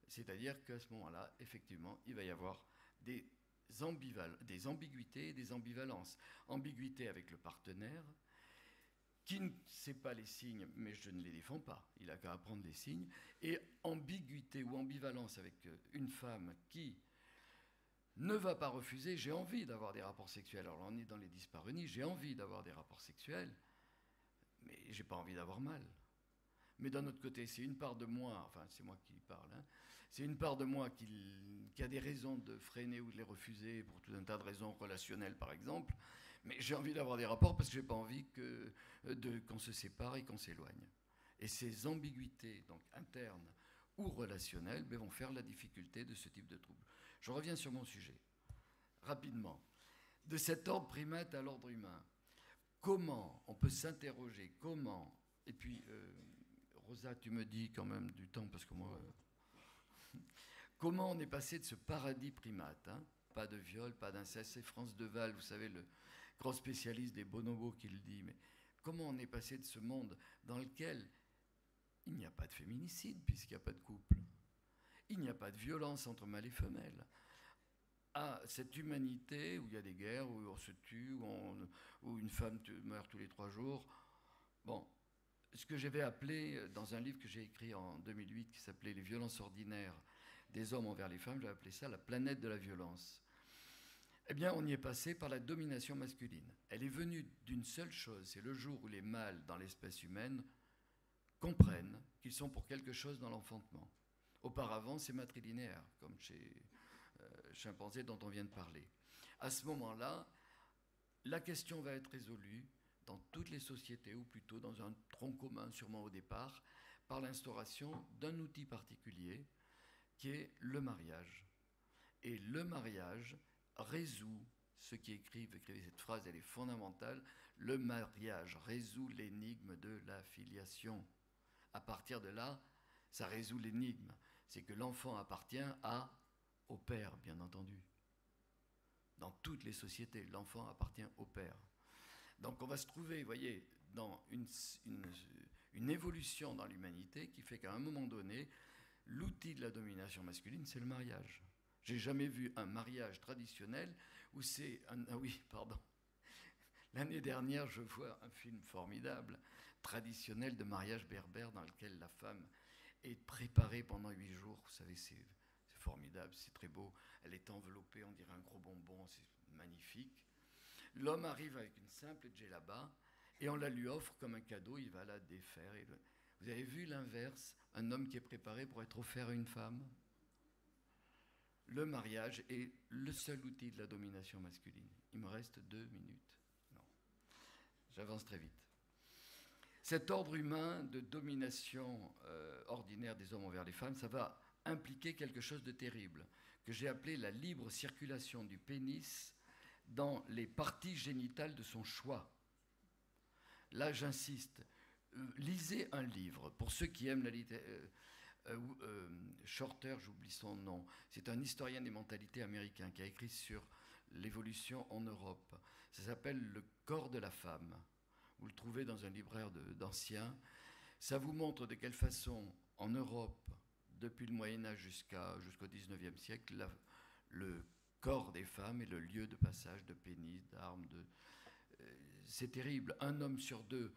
C'est-à-dire qu'à ce moment-là, effectivement, il va y avoir des ambiguïtés et des ambivalences. Ambiguïté avec le partenaire, qui ne sait pas les signes, mais je ne les défends pas, il n'a qu'à apprendre les signes, et ambiguïté ou ambivalence avec une femme qui ne va pas refuser, j'ai envie d'avoir des rapports sexuels. Alors on est dans les dyspareunies, j'ai envie d'avoir des rapports sexuels, mais j'ai pas envie d'avoir mal. Mais d'un autre côté, c'est une part de moi, enfin c'est moi qui parle, hein, c'est une part de moi qui a des raisons de freiner ou de les refuser pour tout un tas de raisons relationnelles par exemple, mais j'ai envie d'avoir des rapports parce que j'ai pas envie qu'on se sépare et qu'on s'éloigne. Et ces ambiguïtés donc internes ou relationnelles vont faire la difficulté de ce type de trouble. Je reviens sur mon sujet, rapidement. De cet ordre primate à l'ordre humain, comment on peut s'interroger, et puis, Rosa, tu me dis quand même du temps, parce que moi... comment on est passé de ce paradis primate, hein, pas de viol, pas d'inceste, c'est France Deval, vous savez, le grand spécialiste des bonobos qui le dit, mais comment on est passé de ce monde dans lequel il n'y a pas de féminicide, puisqu'il n'y a pas de couple, il n'y a pas de violence entre mâles et femelles, à cette humanité où il y a des guerres, où on se tue, où une femme meurt tous les 3 jours, Bon, ce que j'avais appelé, dans un livre que j'ai écrit en 2008, qui s'appelait « Les violences ordinaires des hommes envers les femmes », j'avais appelé ça « la planète de la violence ». Eh bien, on y est passé par la domination masculine. Elle est venue d'une seule chose, c'est le jour où les mâles dans l'espèce humaine comprennent qu'ils sont pour quelque chose dans l'enfantement. Auparavant, c'est matrilinéaire, comme chez chimpanzé dont on vient de parler. À ce moment-là, la question va être résolue dans toutes les sociétés, ou plutôt dans un tronc commun, sûrement au départ, par l'instauration d'un outil particulier qui est le mariage. Et le mariage résout, ceux qui écrivent cette phrase, elle est fondamentale, le mariage résout l'énigme de la filiation. À partir de là, ça résout l'énigme. C'est que l'enfant appartient au père, bien entendu. Dans toutes les sociétés, l'enfant appartient au père. Donc on va se trouver, vous voyez, dans une évolution dans l'humanité qui fait qu'à un moment donné, l'outil de la domination masculine, c'est le mariage. J'ai jamais vu un mariage traditionnel où c'est... Ah oui, pardon. L'année dernière, je vois un film formidable, traditionnel de mariage berbère, dans lequel la femme est préparée pendant 8 jours. Vous savez, c'est formidable, c'est très beau. Elle est enveloppée, on dirait un gros bonbon, c'est magnifique. L'homme arrive avec une simple djellaba et on la lui offre comme un cadeau, il va la défaire. Vous avez vu l'inverse, un homme qui est préparé pour être offert à une femme? Le mariage est le seul outil de la domination masculine. Il me reste 2 minutes. Non, j'avance très vite. Cet ordre humain de domination ordinaire des hommes envers les femmes, ça va impliquer quelque chose de terrible, que j'ai appelé la libre circulation du pénis dans les parties génitales de son choix. Là, j'insiste, lisez un livre, pour ceux qui aiment la littérature. Shorter, j'oublie son nom, c'est un historien des mentalités américain qui a écrit sur l'évolution en Europe. Ça s'appelle « Le corps de la femme ». Vous le trouvez dans un libraire d'anciens. Ça vous montre de quelle façon, en Europe, depuis le Moyen-Âge jusqu'au XIXe siècle, le corps des femmes est le lieu de passage de pénis, d'armes. C'est terrible. 1 homme sur 2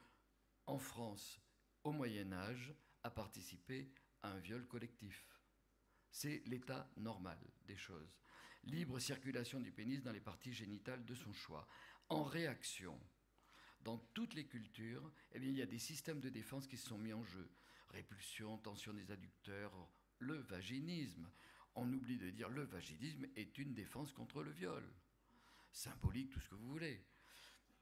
en France, au Moyen-Âge, a participé à un viol collectif. C'est l'état normal des choses. Libre circulation du pénis dans les parties génitales de son choix. En réaction, dans toutes les cultures, eh bien, il y a des systèmes de défense qui se sont mis en jeu. Répulsion, tension des adducteurs, le vaginisme. On oublie de dire le vaginisme est une défense contre le viol. Symbolique, tout ce que vous voulez.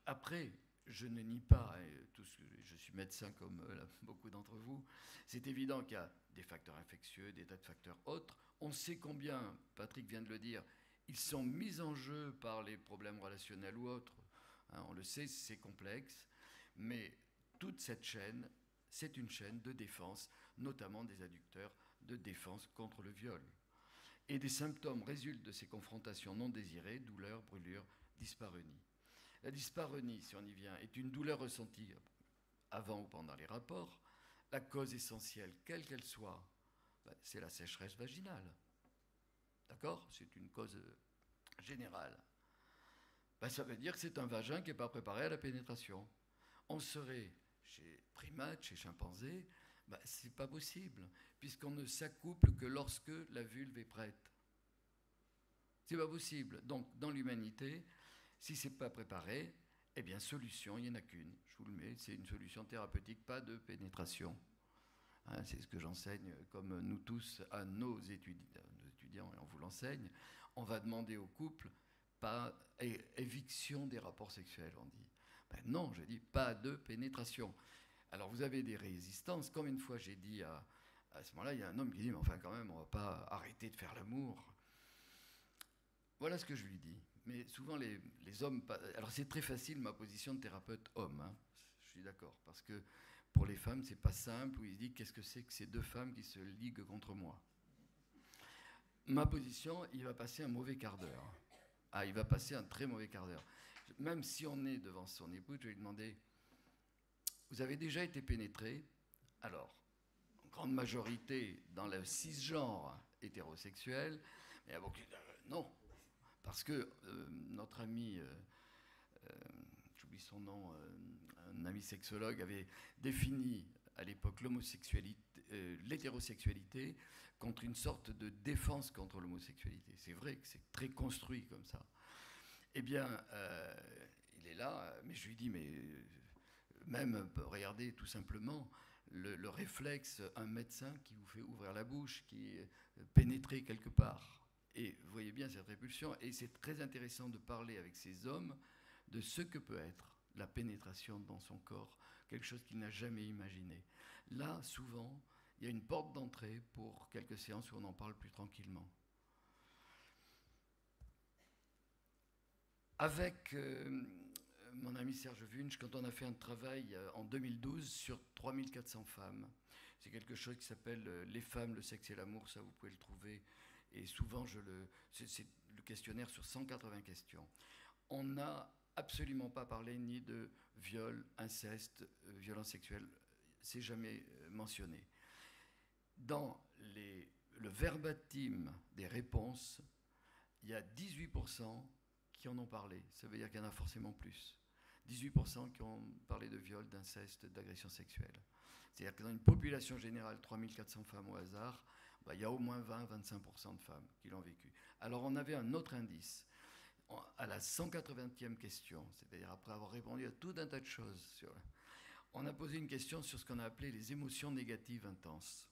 Après, je ne nie pas, je suis médecin comme beaucoup d'entre vous, c'est évident qu'il y a des facteurs infectieux, des tas de facteurs autres. On sait combien, Patrick vient de le dire, ils sont mis en jeu par les problèmes relationnels ou autres. On le sait, c'est complexe, mais toute cette chaîne, c'est une chaîne de défense, notamment des adducteurs de défense contre le viol. Et des symptômes résultent de ces confrontations non désirées, douleurs, brûlures, dyspareunie. La dyspareunie, si on y vient, est une douleur ressentie avant ou pendant les rapports. La cause essentielle, quelle qu'elle soit, c'est la sécheresse vaginale. D'accord? C'est une cause générale. Ça veut dire que c'est un vagin qui n'est pas préparé à la pénétration. On serait, chez primates, chez chimpanzés, c'est pas possible, puisqu'on ne s'accouple que lorsque la vulve est prête. C'est pas possible. Donc, dans l'humanité, si c'est pas préparé, eh bien, solution, il n'y en a qu'une. Je vous le mets, c'est une solution thérapeutique, pas de pénétration. Hein, c'est ce que j'enseigne, comme nous tous, à nos étudiants, et on vous l'enseigne. On va demander au couple, pas éviction des rapports sexuels, on dit. Non, je dis pas de pénétration. Alors, vous avez des résistances. Combien de fois j'ai dit à ce moment-là, il y a un homme qui dit, mais enfin, quand même, on ne va pas arrêter de faire l'amour. Voilà ce que je lui dis. Mais souvent, les hommes... Alors, c'est très facile, ma position de thérapeute homme. Hein. Je suis d'accord. Parce que pour les femmes, c'est pas simple. Où il se dit, qu'est-ce que c'est que ces 2 femmes qui se liguent contre moi? Ma position, il va passer un mauvais quart d'heure. Il va passer un très mauvais quart d'heure. Même si on est devant son épouse, je vais lui demander, vous avez déjà été pénétré? Alors, en grande majorité, dans le cisgenre hétérosexuel, mais il y a beaucoup... non. Parce que notre ami, je j'oublie son nom, un ami sexologue avait défini à l'époque l'hétérosexualité contre une sorte de défense contre l'homosexualité. C'est vrai que c'est très construit comme ça. Eh bien, il est là, mais je lui dis, mais même, regardez tout simplement, le réflexe, un médecin qui vous fait ouvrir la bouche, qui pénétrer quelque part. Et vous voyez bien cette répulsion. Et c'est très intéressant de parler avec ces hommes de ce que peut être la pénétration dans son corps, quelque chose qu'il n'a jamais imaginé. Là, souvent, il y a une porte d'entrée pour quelques séances où on en parle plus tranquillement. Avec mon ami Serge Wunsch, quand on a fait un travail en 2012 sur 3400 femmes, c'est quelque chose qui s'appelle « Les femmes, le sexe et l'amour », ça vous pouvez le trouver. Et souvent, c'est le questionnaire sur 180 questions. On n'a absolument pas parlé ni de viol, inceste, violence sexuelle. C'est jamais mentionné. Dans le verbatim des réponses, il y a 18% qui en ont parlé. Ça veut dire qu'il y en a forcément plus. 18% qui ont parlé de viol, d'inceste, d'agression sexuelle. C'est-à-dire que dans une population générale, 3400 femmes au hasard, il y a au moins 20-25% de femmes qui l'ont vécu. Alors on avait un autre indice. À la 180e question, c'est-à-dire après avoir répondu à tout un tas de choses, on a posé une question sur ce qu'on a appelé les émotions négatives intenses.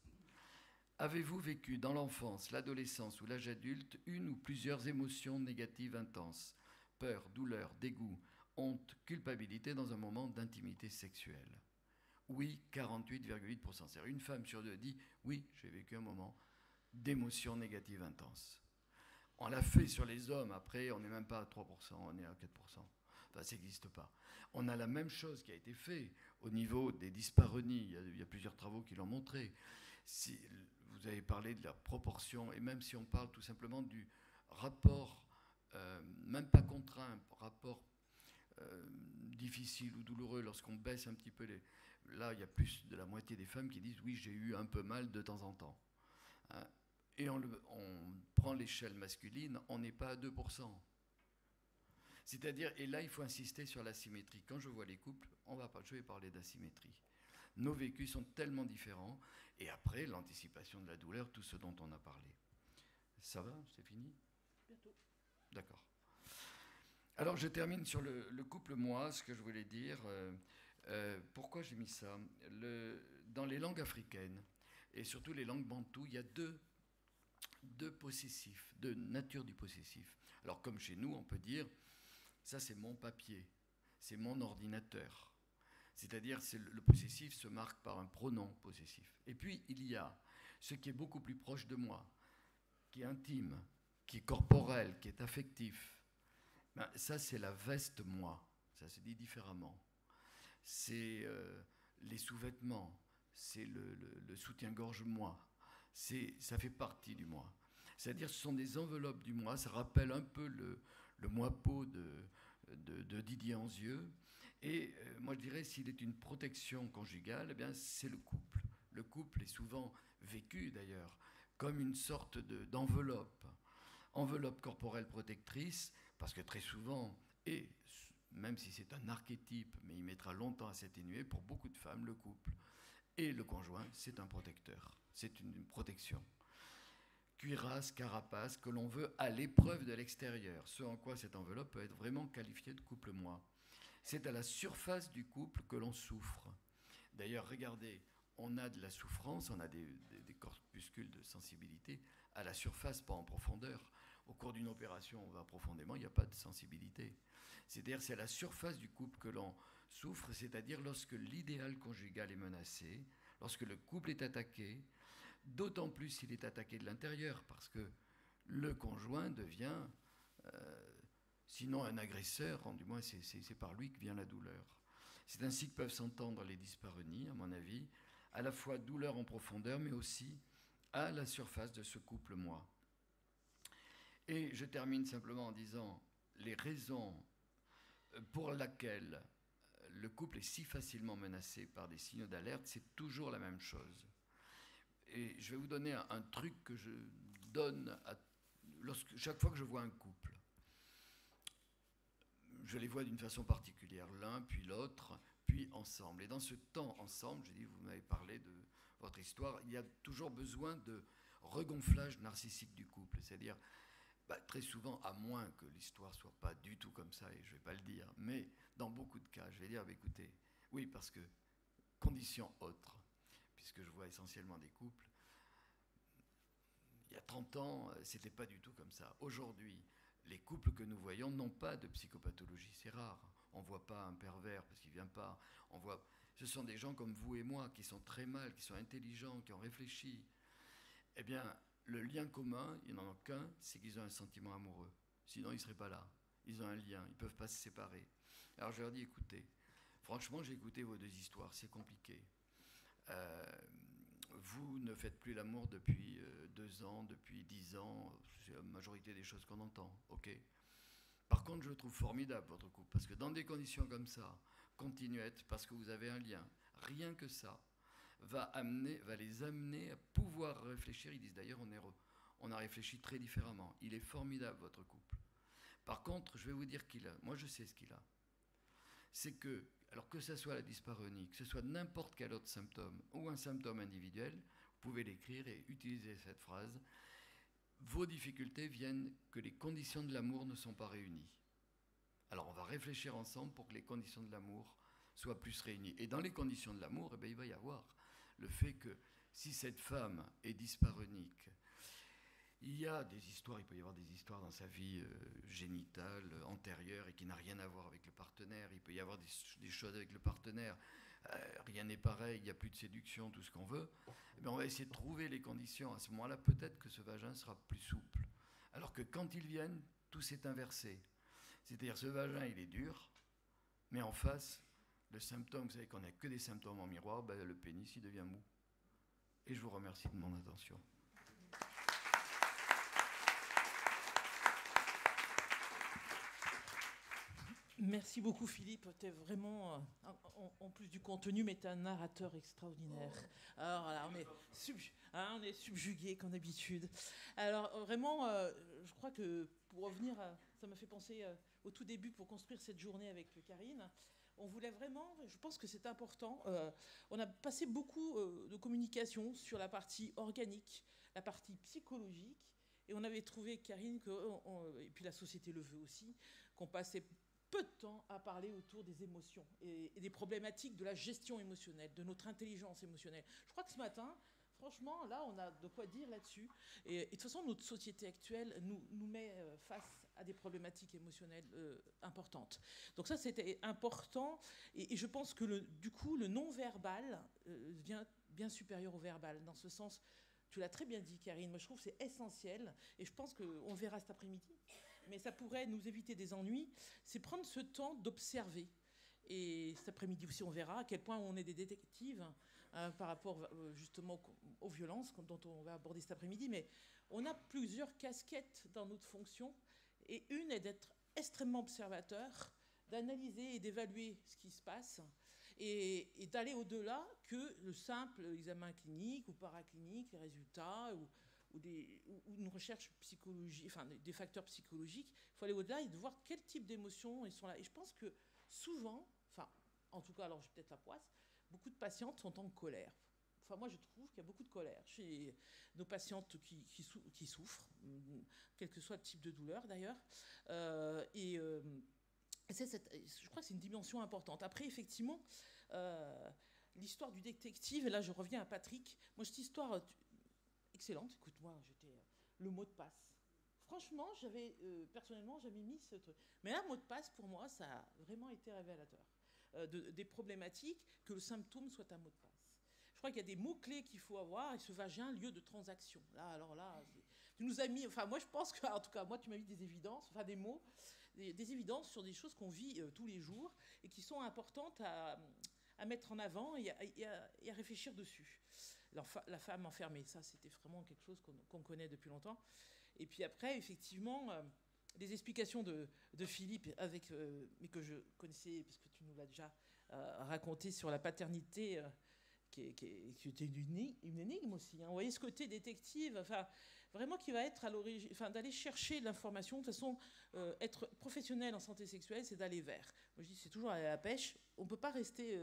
Avez-vous vécu dans l'enfance, l'adolescence ou l'âge adulte une ou plusieurs émotions négatives intenses? Peur, douleur, dégoût, honte, culpabilité dans un moment d'intimité sexuelle? Oui, 48,8%. C'est-à-dire une femme sur deux dit « Oui, j'ai vécu un moment d'émotions négatives intenses ». On l'a fait sur les hommes, après on n'est même pas à 3%, on est à 4%. Enfin, ça n'existe pas. On a la même chose qui a été fait au niveau des dyspareunies. Il y a plusieurs travaux qui l'ont montré. Si vous avez parlé de la proportion, et même si on parle tout simplement du rapport, même pas contraint, rapport difficile ou douloureux, lorsqu'on baisse un petit peu les... Là, il y a plus de la moitié des femmes qui disent « Oui, j'ai eu un peu mal de temps en temps ». Et on prend l'échelle masculine, on n'est pas à 2%. C'est-à-dire, et là, il faut insister sur l'asymétrie. Quand je vois les couples, je vais parler d'asymétrie. Nos vécus sont tellement différents. Et après, l'anticipation de la douleur, tout ce dont on a parlé. Ça va? C'est fini? Bientôt. D'accord. Alors, je termine sur le couple moi, ce que je voulais dire. Pourquoi j'ai mis ça? Dans les langues africaines, et surtout les langues bantoues, il y a deux possessifs, deux natures du possessif. Alors, comme chez nous, on peut dire, ça c'est mon papier, c'est mon ordinateur. C'est-à-dire, le possessif se marque par un pronom possessif. Et puis, il y a ce qui est beaucoup plus proche de moi, qui est intime, qui est corporel, qui est affectif. Ben, ça, c'est la veste moi. Ça se dit différemment. C'est les sous-vêtements, c'est le soutien-gorge moi. Ça fait partie du moi. C'est-à-dire, ce sont des enveloppes du moi. Ça rappelle un peu le moi-peau de Didier Anzieux. Et moi, je dirais, s'il est une protection conjugale, eh bien, c'est le couple. Le couple est souvent vécu, d'ailleurs, comme une sorte d'enveloppe. Enveloppe corporelle protectrice, parce que très souvent, et même si c'est un archétype, mais il mettra longtemps à s'atténuer, pour beaucoup de femmes, le couple et le conjoint, c'est un protecteur. C'est une protection. Cuirasse, carapace, que l'on veut à l'épreuve de l'extérieur. Ce en quoi cette enveloppe peut être vraiment qualifiée de couple-moi. C'est à la surface du couple que l'on souffre. D'ailleurs, regardez, on a de la souffrance, on a des corpuscules de sensibilité à la surface, pas en profondeur. Au cours d'une opération, on va profondément, il n'y a pas de sensibilité. C'est-à-dire, c'est à la surface du couple que l'on souffre, c'est-à-dire lorsque l'idéal conjugal est menacé, lorsque le couple est attaqué, d'autant plus s'il est attaqué de l'intérieur, parce que le conjoint devient, sinon un agresseur, du moins c'est par lui que vient la douleur. C'est ainsi que peuvent s'entendre les dyspareunies, à mon avis, à la fois douleur en profondeur, mais aussi à la surface de ce couple-moi. Et je termine simplement en disant les raisons pour lesquelles le couple est si facilement menacé par des signaux d'alerte, c'est toujours la même chose. Et je vais vous donner un truc que je donne chaque fois que je vois un couple. je les vois d'une façon particulière, l'un, puis l'autre, puis ensemble. Et dans ce temps ensemble, je dis, vous m'avez parlé de votre histoire, il y a toujours besoin de regonflage narcissique du couple, c'est-à-dire très souvent, à moins que l'histoire soit pas du tout comme ça, et je vais pas le dire, mais dans beaucoup de cas, je vais dire, écoutez, oui, parce que conditions autres, puisque je vois essentiellement des couples, il y a 30 ans, c'était pas du tout comme ça. Aujourd'hui, les couples que nous voyons n'ont pas de psychopathologie, c'est rare. On ne voit pas un pervers parce qu'il ne vient pas. Ce sont des gens comme vous et moi qui sont très mal, qui sont intelligents, qui ont réfléchi. Eh bien, le lien commun, il n'y en a qu'un, c'est qu'ils ont un sentiment amoureux. Sinon, ils ne seraient pas là. Ils ont un lien, ils ne peuvent pas se séparer. Alors je leur dis, écoutez, franchement, j'ai écouté vos deux histoires, c'est compliqué. Vous ne faites plus l'amour depuis 2 ans, depuis 10 ans, c'est la majorité des choses qu'on entend, ok. Par contre, je le trouve formidable, votre couple, parce que dans des conditions comme ça, continuez, parce que vous avez un lien, rien que ça, va les amener à pouvoir réfléchir. Ils disent d'ailleurs, on a réfléchi très différemment. Il est formidable, votre couple. Par contre, je vais vous dire moi je sais ce qu'il a. C'est que, alors que ce soit la dyspareunie, que ce soit n'importe quel autre symptôme ou un symptôme individuel, vous pouvez l'écrire et utiliser cette phrase. Vos difficultés viennent que les conditions de l'amour ne sont pas réunies. Alors on va réfléchir ensemble pour que les conditions de l'amour soient plus réunies. Et dans les conditions de l'amour, il va y avoir le fait que si cette femme est dyspareunique, il y a des histoires, il peut y avoir des histoires dans sa vie génitale, antérieure, et qui n'a rien à voir avec le partenaire. Il peut y avoir des choses avec le partenaire. Rien n'est pareil, il n'y a plus de séduction, tout ce qu'on veut. Mais on va essayer de trouver les conditions. À ce moment-là, peut-être que ce vagin sera plus souple. Alors que quand ils viennent, tout s'est inversé. C'est-à-dire, ce vagin, il est dur, mais en face, le symptôme, vous savez qu'on n'a que des symptômes en miroir, le pénis, il devient mou. Et je vous remercie de mon attention. Merci beaucoup Philippe, tu es vraiment, en plus du contenu, mais tu es un narrateur extraordinaire. Alors là, on est subjugué comme d'habitude. Alors vraiment, je crois que pour revenir, ça m'a fait penser au tout début pour construire cette journée avec Karine. On voulait vraiment, je pense que c'est important, on a passé beaucoup de communication sur la partie organique, la partie psychologique, et on avait trouvé, Karine, et puis la société le veut aussi, qu'on passait peu de temps à parler autour des émotions et des problématiques de la gestion émotionnelle, de notre intelligence émotionnelle. Je crois que ce matin, franchement, là, on a de quoi dire là-dessus. Et de toute façon, notre société actuelle nous met face à des problématiques émotionnelles importantes. Donc ça, c'était important. Et je pense que, du coup, le non-verbal devient bien supérieur au verbal. Dans ce sens, tu l'as très bien dit, Karine. Moi, je trouve que c'est essentiel. Et je pense qu'on verra cet après-midi. Mais ça pourrait nous éviter des ennuis, c'est prendre ce temps d'observer. Et cet après-midi aussi, on verra à quel point on est des détectives par rapport justement aux violences dont on va aborder cet après-midi. Mais on a plusieurs casquettes dans notre fonction. Et une est d'être extrêmement observateur, d'analyser et d'évaluer ce qui se passe et d'aller au-delà que le simple examen clinique ou paraclinique, les résultats ou une recherche psychologique, enfin des facteurs psychologiques. Il faut aller au-delà et de voir quel type d'émotions ils sont là. Et je pense que souvent, enfin, en tout cas, alors j'ai peut-être la poisse, beaucoup de patientes sont en colère. Enfin, moi, je trouve qu'il y a beaucoup de colère chez nos patientes qui souffrent, quel que soit le type de douleur d'ailleurs. Je crois que c'est une dimension importante. Après, effectivement, l'histoire du détective, et là je reviens à Patrick, moi cette histoire excellente, écoute-moi, le mot de passe. Franchement, personnellement, j'avais mis ce truc. Mais là, mot de passe, pour moi, ça a vraiment été révélateur des problématiques, que le symptôme soit un mot de passe. Je crois qu'il y a des mots-clés qu'il faut avoir, et ce vagin, lieu de transaction. Là, alors là, tu nous as mis, enfin moi je pense que, en tout cas, moi tu m'as mis des évidences, enfin des mots, des évidences sur des choses qu'on vit tous les jours, et qui sont importantes à mettre en avant et à réfléchir dessus. La femme enfermée, ça c'était vraiment quelque chose qu'on connaît depuis longtemps. Et puis après, effectivement, les explications de Philippe, mais que je connaissais, parce que tu nous l'as déjà raconté sur la paternité, qui était une énigme aussi. Hein. Vous voyez ce côté détective, enfin, vraiment qui va être à l'origine, enfin d'aller chercher l'information. De toute façon, être professionnel en santé sexuelle, c'est d'aller vers. Moi je dis c'est toujours aller à la pêche. On ne peut pas rester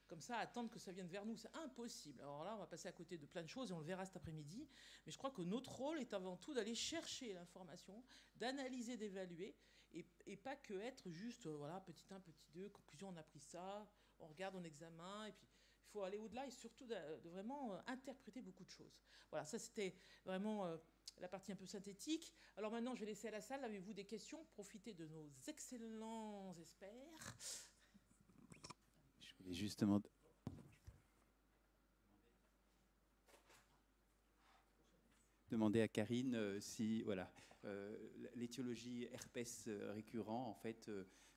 comme ça, attendre que ça vienne vers nous, c'est impossible. Alors là, on va passer à côté de plein de choses et on le verra cet après-midi. Mais je crois que notre rôle est avant tout d'aller chercher l'information, d'analyser, d'évaluer, et pas que être juste, voilà, petit 1, petit 2, conclusion, on a pris ça, on regarde, on examine, et puis il faut aller au-delà et surtout de vraiment interpréter beaucoup de choses. Voilà, ça c'était vraiment la partie un peu synthétique. Alors maintenant, je vais laisser à la salle, avez-vous des questions? Profitez de nos excellents experts. Je voulais justement demander à Karine si l'étiologie herpès récurrent, en fait,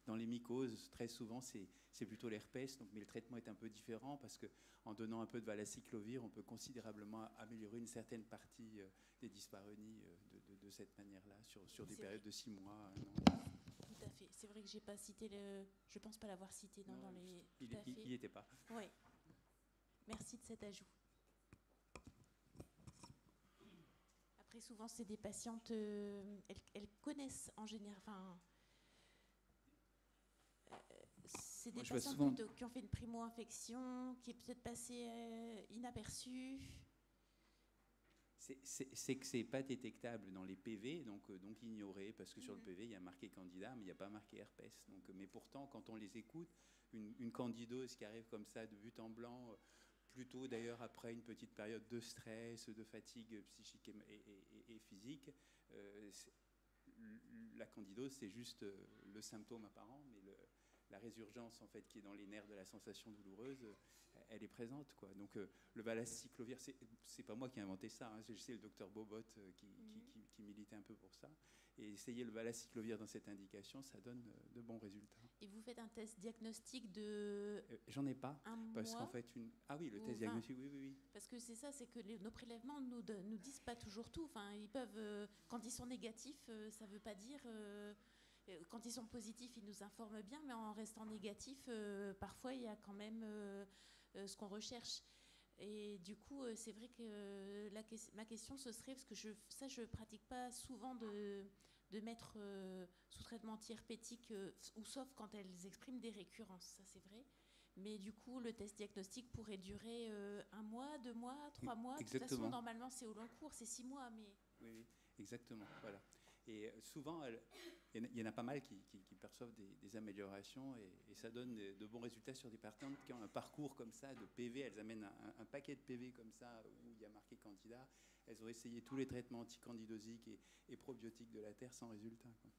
dans les mycoses, très souvent, c'est plutôt l'herpès, mais le traitement est un peu différent parce qu'en donnant un peu de valacyclovir, on peut considérablement améliorer une certaine partie des dyspareunies de cette manière-là, sur des périodes de 6 mois, 1 an. Tout à fait. C'est vrai que j'ai pas cité je pense pas l'avoir cité dans les. Il n'y était pas. Oui. Merci de cet ajout. Après, souvent, c'est des patientes, elles connaissent en général. Enfin, c'est des patientes plutôt qui ont fait une primo-infection, qui est peut-être passée inaperçue. C'est que ce n'est pas détectable dans les PV, donc ignoré, parce que sur le PV, il y a marqué Candida, mais il n'y a pas marqué herpès. Mais pourtant, quand on les écoute, une candidose qui arrive comme ça, de but en blanc, plutôt d'ailleurs après une petite période de stress, de fatigue psychique et physique, la candidose, c'est juste le symptôme apparent, mais la résurgence en fait qui est dans les nerfs de la sensation douloureuse, elle est présente, quoi. Donc le valacyclovir, c'est pas moi qui ai inventé ça, hein, c'est le docteur Bobot qui militait un peu pour ça. Et essayer le valacyclovir dans cette indication, ça donne de bons résultats. Et vous faites un test diagnostic de... J'en ai pas, parce qu'en fait... Ah oui, le test diagnostic, oui. Parce que c'est ça, c'est que nos prélèvements nous disent pas toujours tout. Enfin, ils peuvent... quand ils sont négatifs, ça veut pas dire... quand ils sont positifs, ils nous informent bien, mais en restant négatifs, parfois, il y a quand même ce qu'on recherche. Et du coup, c'est vrai que ma question, ce serait, parce que je pratique pas souvent de mettre sous traitement antiherpétique, ou sauf quand elles expriment des récurrences, ça c'est vrai. Mais du coup, le test diagnostic pourrait durer 1 mois, 2 mois, 3 mois. Exactement. De toute façon, normalement, c'est au long cours, c'est 6 mois. Mais... Oui, exactement, voilà. Et souvent, il y en a pas mal qui perçoivent des améliorations et ça donne de bons résultats sur des patientes qui ont un parcours comme ça de PV. Elles amènent un paquet de PV comme ça où il y a marqué Candida. Elles ont essayé tous les traitements anticandidosiques et probiotiques de la terre sans résultat, quoi.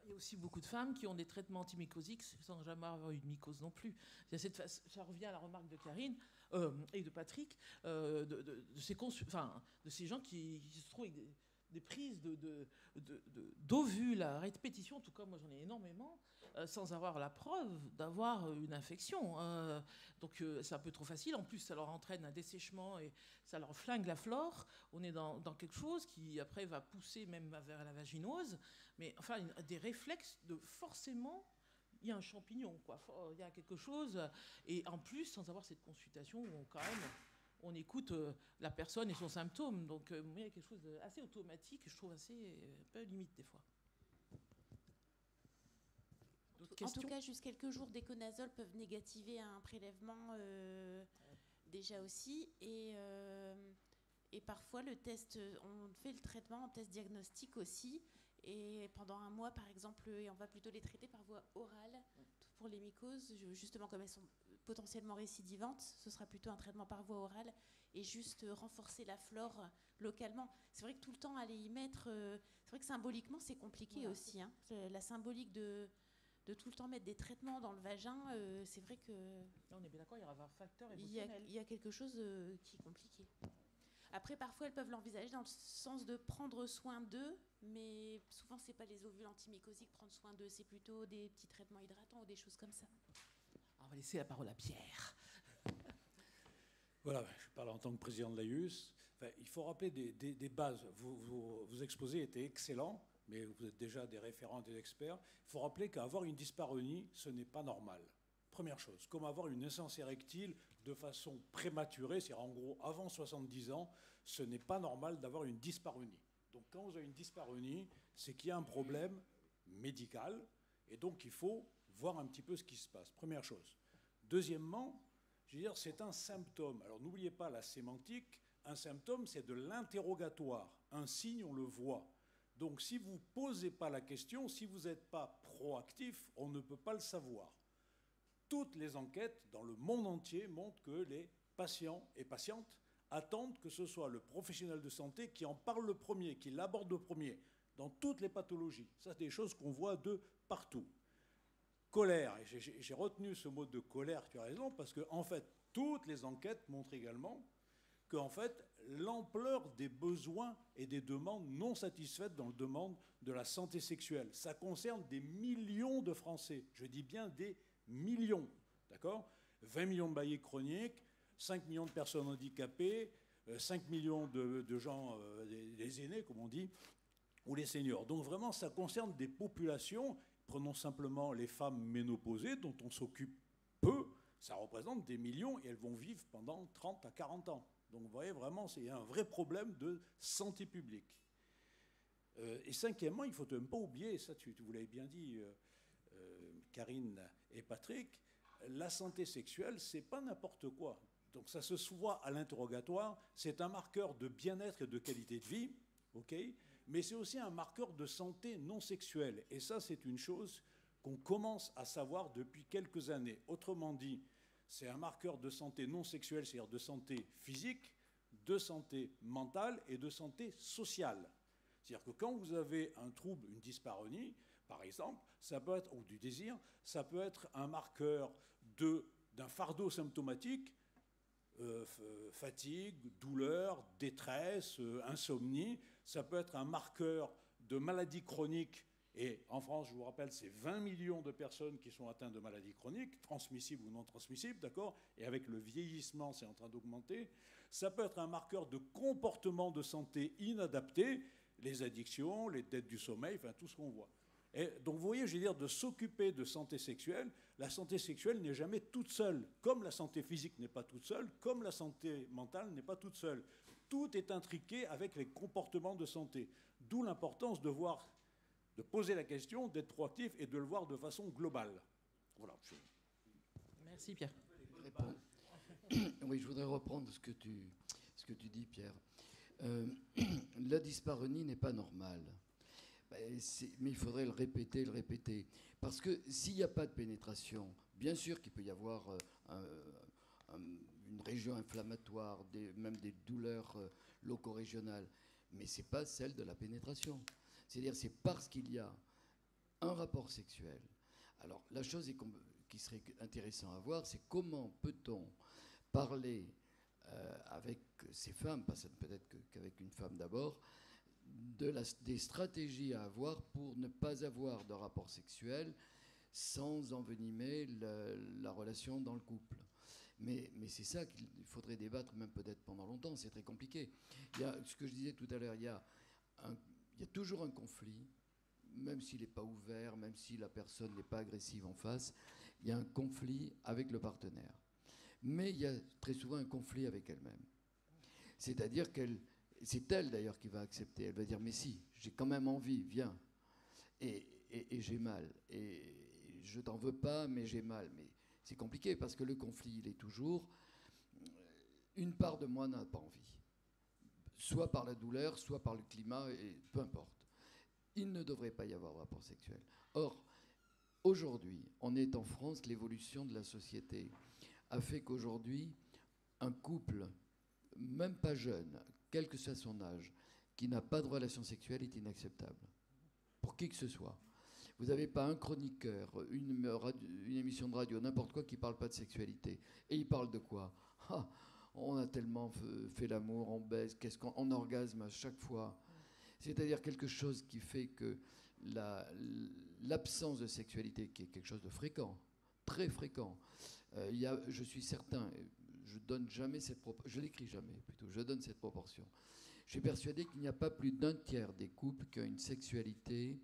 Il y a aussi beaucoup de femmes qui ont des traitements antimycosiques sans jamais avoir eu de mycose non plus. Ça revient à la remarque de Karine et de Patrick, de ces gens qui se trouvent avec des prises d'ovules à répétition, en tout cas moi j'en ai énormément, sans avoir la preuve d'avoir une infection. Donc c'est un peu trop facile. En plus, ça leur entraîne un dessèchement et ça leur flingue la flore. On est dans quelque chose qui après va pousser même vers la vaginose. Mais enfin, des réflexes de forcément, il y a un champignon, quoi. Il y a quelque chose. Et en plus, sans avoir cette consultation où quand même on écoute la personne et son symptôme. Donc il y a quelque chose d'assez automatique, je trouve assez un peu limite des fois. En tout cas, juste quelques jours d'éconazole peuvent négativer un prélèvement déjà aussi. Et parfois, le test, on fait le traitement en test diagnostic aussi. Et pendant 1 mois, par exemple, et on va plutôt les traiter par voie orale pour les mycoses. Justement, comme elles sont potentiellement récidivantes, ce sera plutôt un traitement par voie orale et juste renforcer la flore localement. C'est vrai que tout le temps aller y mettre... c'est vrai que symboliquement, c'est compliqué, voilà, aussi. Hein. La symbolique de tout le temps mettre des traitements dans le vagin, c'est vrai que... Là, on est bien d'accord, il y aura un facteur émotionnel. Il y a quelque chose qui est compliqué. Après, parfois, elles peuvent l'envisager dans le sens de prendre soin d'eux, mais souvent, ce n'est pas les ovules antimycosiques prendre soin d'eux, c'est plutôt des petits traitements hydratants ou des choses comme ça. On va laisser la parole à Pierre. Voilà, je parle en tant que président de l'AIUS. Enfin, il faut rappeler des bases. Vos exposés étaient excellents, mais vous êtes déjà des référents, des experts. Il faut rappeler qu'avoir une dyspareunie, ce n'est pas normal. Première chose, comme avoir une naissance érectile de façon prématurée, c'est-à-dire en gros avant 70 ans, ce n'est pas normal d'avoir une dyspareunie. Donc quand vous avez une dyspareunie, c'est qu'il y a un problème médical, et donc il faut voir un petit peu ce qui se passe. Première chose. Deuxièmement, je veux dire, c'est un symptôme. Alors n'oubliez pas la sémantique, un symptôme c'est de l'interrogatoire. Un signe, on le voit. Donc si vous ne posez pas la question, si vous n'êtes pas proactif, on ne peut pas le savoir. Toutes les enquêtes dans le monde entier montrent que les patients et patientes attendent que ce soit le professionnel de santé qui en parle le premier, qui l'aborde le premier, dans toutes les pathologies. Ça, c'est des choses qu'on voit de partout. Colère, et j'ai retenu ce mot de colère, tu as raison, parce que en fait, toutes les enquêtes montrent également qu'en fait, l'ampleur des besoins et des demandes non satisfaites dans le domaine de la santé sexuelle, ça concerne des millions de Français. Je dis bien des millions, d'accord ? 20 millions de baillis chroniques, 5 millions de personnes handicapées, 5 millions de gens, des aînés, comme on dit, ou les seniors. Donc vraiment, ça concerne des populations. Prenons simplement les femmes ménopausées, dont on s'occupe peu. Ça représente des millions et elles vont vivre pendant 30 à 40 ans. Donc vous voyez, vraiment, c'est un vrai problème de santé publique. Et cinquièmement, il ne faut même pas oublier, ça vous l'avez bien dit, Karine et Patrick, la santé sexuelle, ce n'est pas n'importe quoi. Donc ça se voit à l'interrogatoire, c'est un marqueur de bien-être et de qualité de vie, ok ? Mais c'est aussi un marqueur de santé non sexuelle. Et ça, c'est une chose qu'on commence à savoir depuis quelques années. Autrement dit, c'est un marqueur de santé non sexuelle, c'est-à-dire de santé physique, de santé mentale et de santé sociale. C'est-à-dire que quand vous avez un trouble, une dyspareunie, par exemple, ça peut être, ou du désir, ça peut être un marqueur d'un fardeau symptomatique, fatigue, douleur, détresse, insomnie. Ça peut être un marqueur de maladie chronique. Et en France, je vous rappelle, c'est 20 millions de personnes qui sont atteintes de maladies chroniques, transmissibles ou non transmissibles, d'accord ? Et avec le vieillissement, c'est en train d'augmenter. Ça peut être un marqueur de comportement de santé inadapté, les addictions, les dettes du sommeil, enfin tout ce qu'on voit. Et donc vous voyez, je veux dire, de s'occuper de santé sexuelle, la santé sexuelle n'est jamais toute seule, comme la santé physique n'est pas toute seule, comme la santé mentale n'est pas toute seule. Tout est intriqué avec les comportements de santé. D'où l'importance de poser la question, d'être proactif et de le voir de façon globale. Voilà. Merci Pierre. Oui, je voudrais reprendre ce que tu dis, Pierre. La dyspareunie n'est pas normale. Mais il faudrait le répéter. Parce que s'il n'y a pas de pénétration, bien sûr qu'il peut y avoir une région inflammatoire, même des douleurs loco-régionales, mais ce n'est pas celle de la pénétration. C'est-à-dire c'est parce qu'il y a un rapport sexuel. Alors la chose qui serait intéressant à voir, c'est comment peut-on parler avec ces femmes, pas peut-être qu'avec une femme d'abord, des stratégies à avoir pour ne pas avoir de rapport sexuel sans envenimer la relation dans le couple. Mais c'est ça qu'il faudrait débattre même peut-être pendant longtemps, c'est très compliqué. Il y a, ce que je disais tout à l'heure, il y a toujours un conflit, même s'il n'est pas ouvert, même si la personne n'est pas agressive en face, il y a un conflit avec le partenaire. Mais il y a très souvent un conflit avec elle-même. C'est-à-dire c'est elle d'ailleurs qui va accepter. Elle va dire, mais si, j'ai quand même envie, viens. Et j'ai mal. Et je t'en veux pas, mais j'ai mal. Mais c'est compliqué parce que le conflit, il est toujours... Une part de moi n'a pas envie. Soit par la douleur, soit par le climat, et peu importe. Il ne devrait pas y avoir de rapport sexuel. Or, aujourd'hui, on est en France, l'évolution de la société a fait qu'aujourd'hui, un couple, même pas jeune, quel que soit son âge, qui n'a pas de relation sexuelle est inacceptable. Pour qui que ce soit. Vous n'avez pas un chroniqueur, une émission de radio, n'importe quoi qui ne parle pas de sexualité. Et il parle de quoi ? On a tellement fait l'amour, on baise, on orgasme à chaque fois. C'est-à-dire quelque chose qui fait que l'absence de sexualité, qui est quelque chose de fréquent, très fréquent, je suis certain, je donne jamais je l'écris jamais plutôt, je donne cette proportion. Je suis persuadé qu'il n'y a pas plus d'un tiers des couples qui ont une sexualité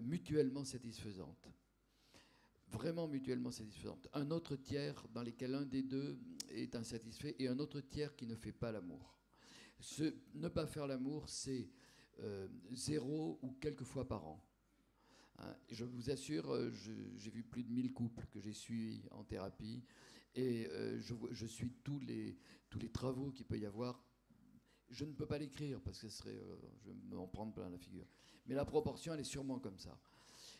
mutuellement satisfaisante. vraiment mutuellement satisfaisantes. Un autre tiers dans lesquels un des deux est insatisfait et un autre tiers qui ne fait pas l'amour. Ne pas faire l'amour, c'est 0 ou quelques fois par an. Hein, je vous assure, j'ai vu plus de 1000 couples que j'ai suivis en thérapie et je suis tous les travaux qu'il peut y avoir. Je ne peux pas l'écrire parce que je vais m'en prendre plein la figure. Mais la proportion, elle est sûrement comme ça.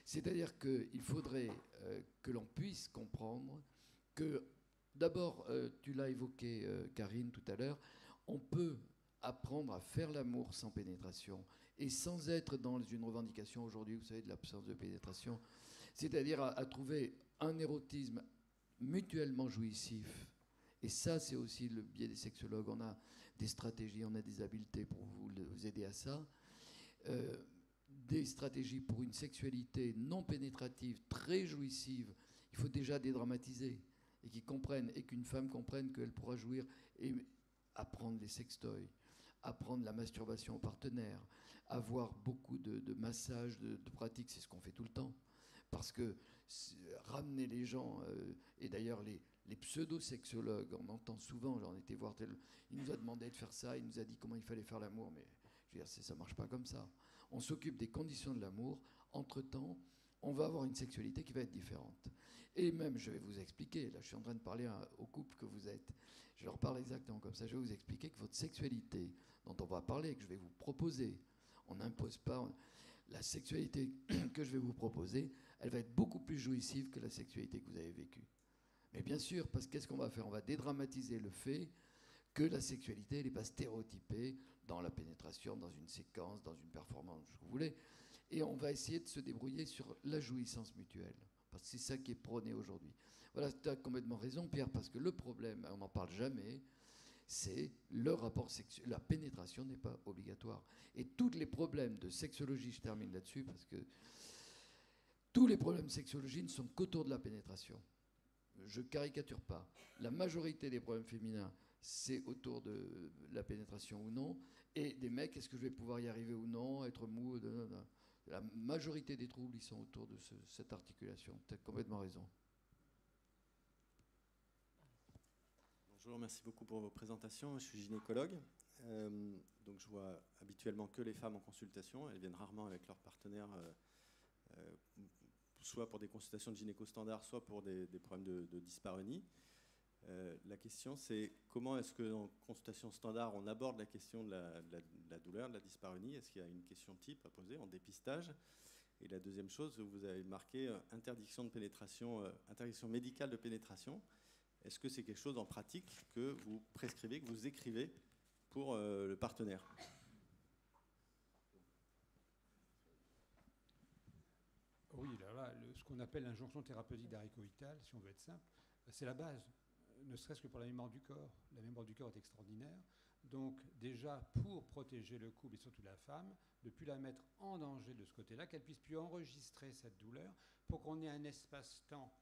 C'est-à-dire qu'il faudrait que l'on puisse comprendre que, d'abord, tu l'as évoqué, Karine, tout à l'heure, on peut apprendre à faire l'amour sans pénétration et sans être dans une revendication aujourd'hui, vous savez, de l'absence de pénétration, c'est-à-dire à trouver un érotisme mutuellement jouissif. Et ça, c'est aussi le biais des sexologues. On a des stratégies, on a des habiletés pour vous aider à ça. Des stratégies pour une sexualité non pénétrative, très jouissive. Il faut déjà dédramatiser et qu'ils comprennent, et qu'une femme comprenne qu'elle pourra jouir et apprendre les sextoys, apprendre la masturbation au partenaire, avoir beaucoup de massages, de pratiques, c'est ce qu'on fait tout le temps. Parce que ramener les gens, et d'ailleurs les pseudo-sexologues, on entend souvent, j'en étais voir il nous a demandé de faire ça, il nous a dit comment il fallait faire l'amour, mais je veux dire, ça ne marche pas comme ça. On s'occupe des conditions de l'amour, entre-temps, on va avoir une sexualité qui va être différente. Et même, je vais vous expliquer, là je suis en train de parler au couple que vous êtes, je leur parle exactement comme ça, je vais vous expliquer que votre sexualité, dont on va parler, que je vais vous proposer, on n'impose pas, la sexualité que je vais vous proposer, elle va être beaucoup plus jouissive que la sexualité que vous avez vécue. Mais bien sûr, parce que qu'est-ce qu'on va faire? On va dédramatiser le fait que la sexualité n'est pas stéréotypée dans la pénétration, dans une séquence, dans une performance, ce que vous voulez. Et on va essayer de se débrouiller sur la jouissance mutuelle. Parce que c'est ça qui est prôné aujourd'hui. Voilà, tu as complètement raison, Pierre, parce que le problème, on n'en parle jamais, c'est le rapport sexuel. La pénétration n'est pas obligatoire. Et tous les problèmes de sexologie, je termine là-dessus, parce que tous les problèmes de sexologie ne sont qu'autour de la pénétration. Je caricature pas. La majorité des problèmes féminins, c'est autour de la pénétration ou non. Et des mecs, est-ce que je vais pouvoir y arriver ou non, être mou, la majorité des troubles, ils sont autour de cette articulation. Tu as complètement raison. Bonjour, merci beaucoup pour vos présentations. Je suis gynécologue. Donc je vois habituellement que les femmes en consultation. Elles viennent rarement avec leur partenaire, soit pour des consultations de gynéco standard, soit pour des problèmes de dyspareunie. La question, c'est comment est-ce qu'en consultation standard, on aborde la question de la douleur, de la dyspareunie? Est-ce qu'il y a une question type à poser en dépistage? Et la deuxième chose, vous avez marqué interdiction de pénétration, interdiction médicale de pénétration. Est-ce que c'est quelque chose en pratique que vous prescrivez, que vous écrivez pour le partenaire? Oui, là, ce qu'on appelle l'injonction thérapeutique d'arrêt coïtal, si on veut être simple, c'est la base, ne serait-ce que pour la mémoire du corps. La mémoire du corps est extraordinaire. Donc déjà, pour protéger le couple et surtout la femme, de ne plus la mettre en danger de ce côté-là, qu'elle puisse plus enregistrer cette douleur, pour qu'on ait un espace-temps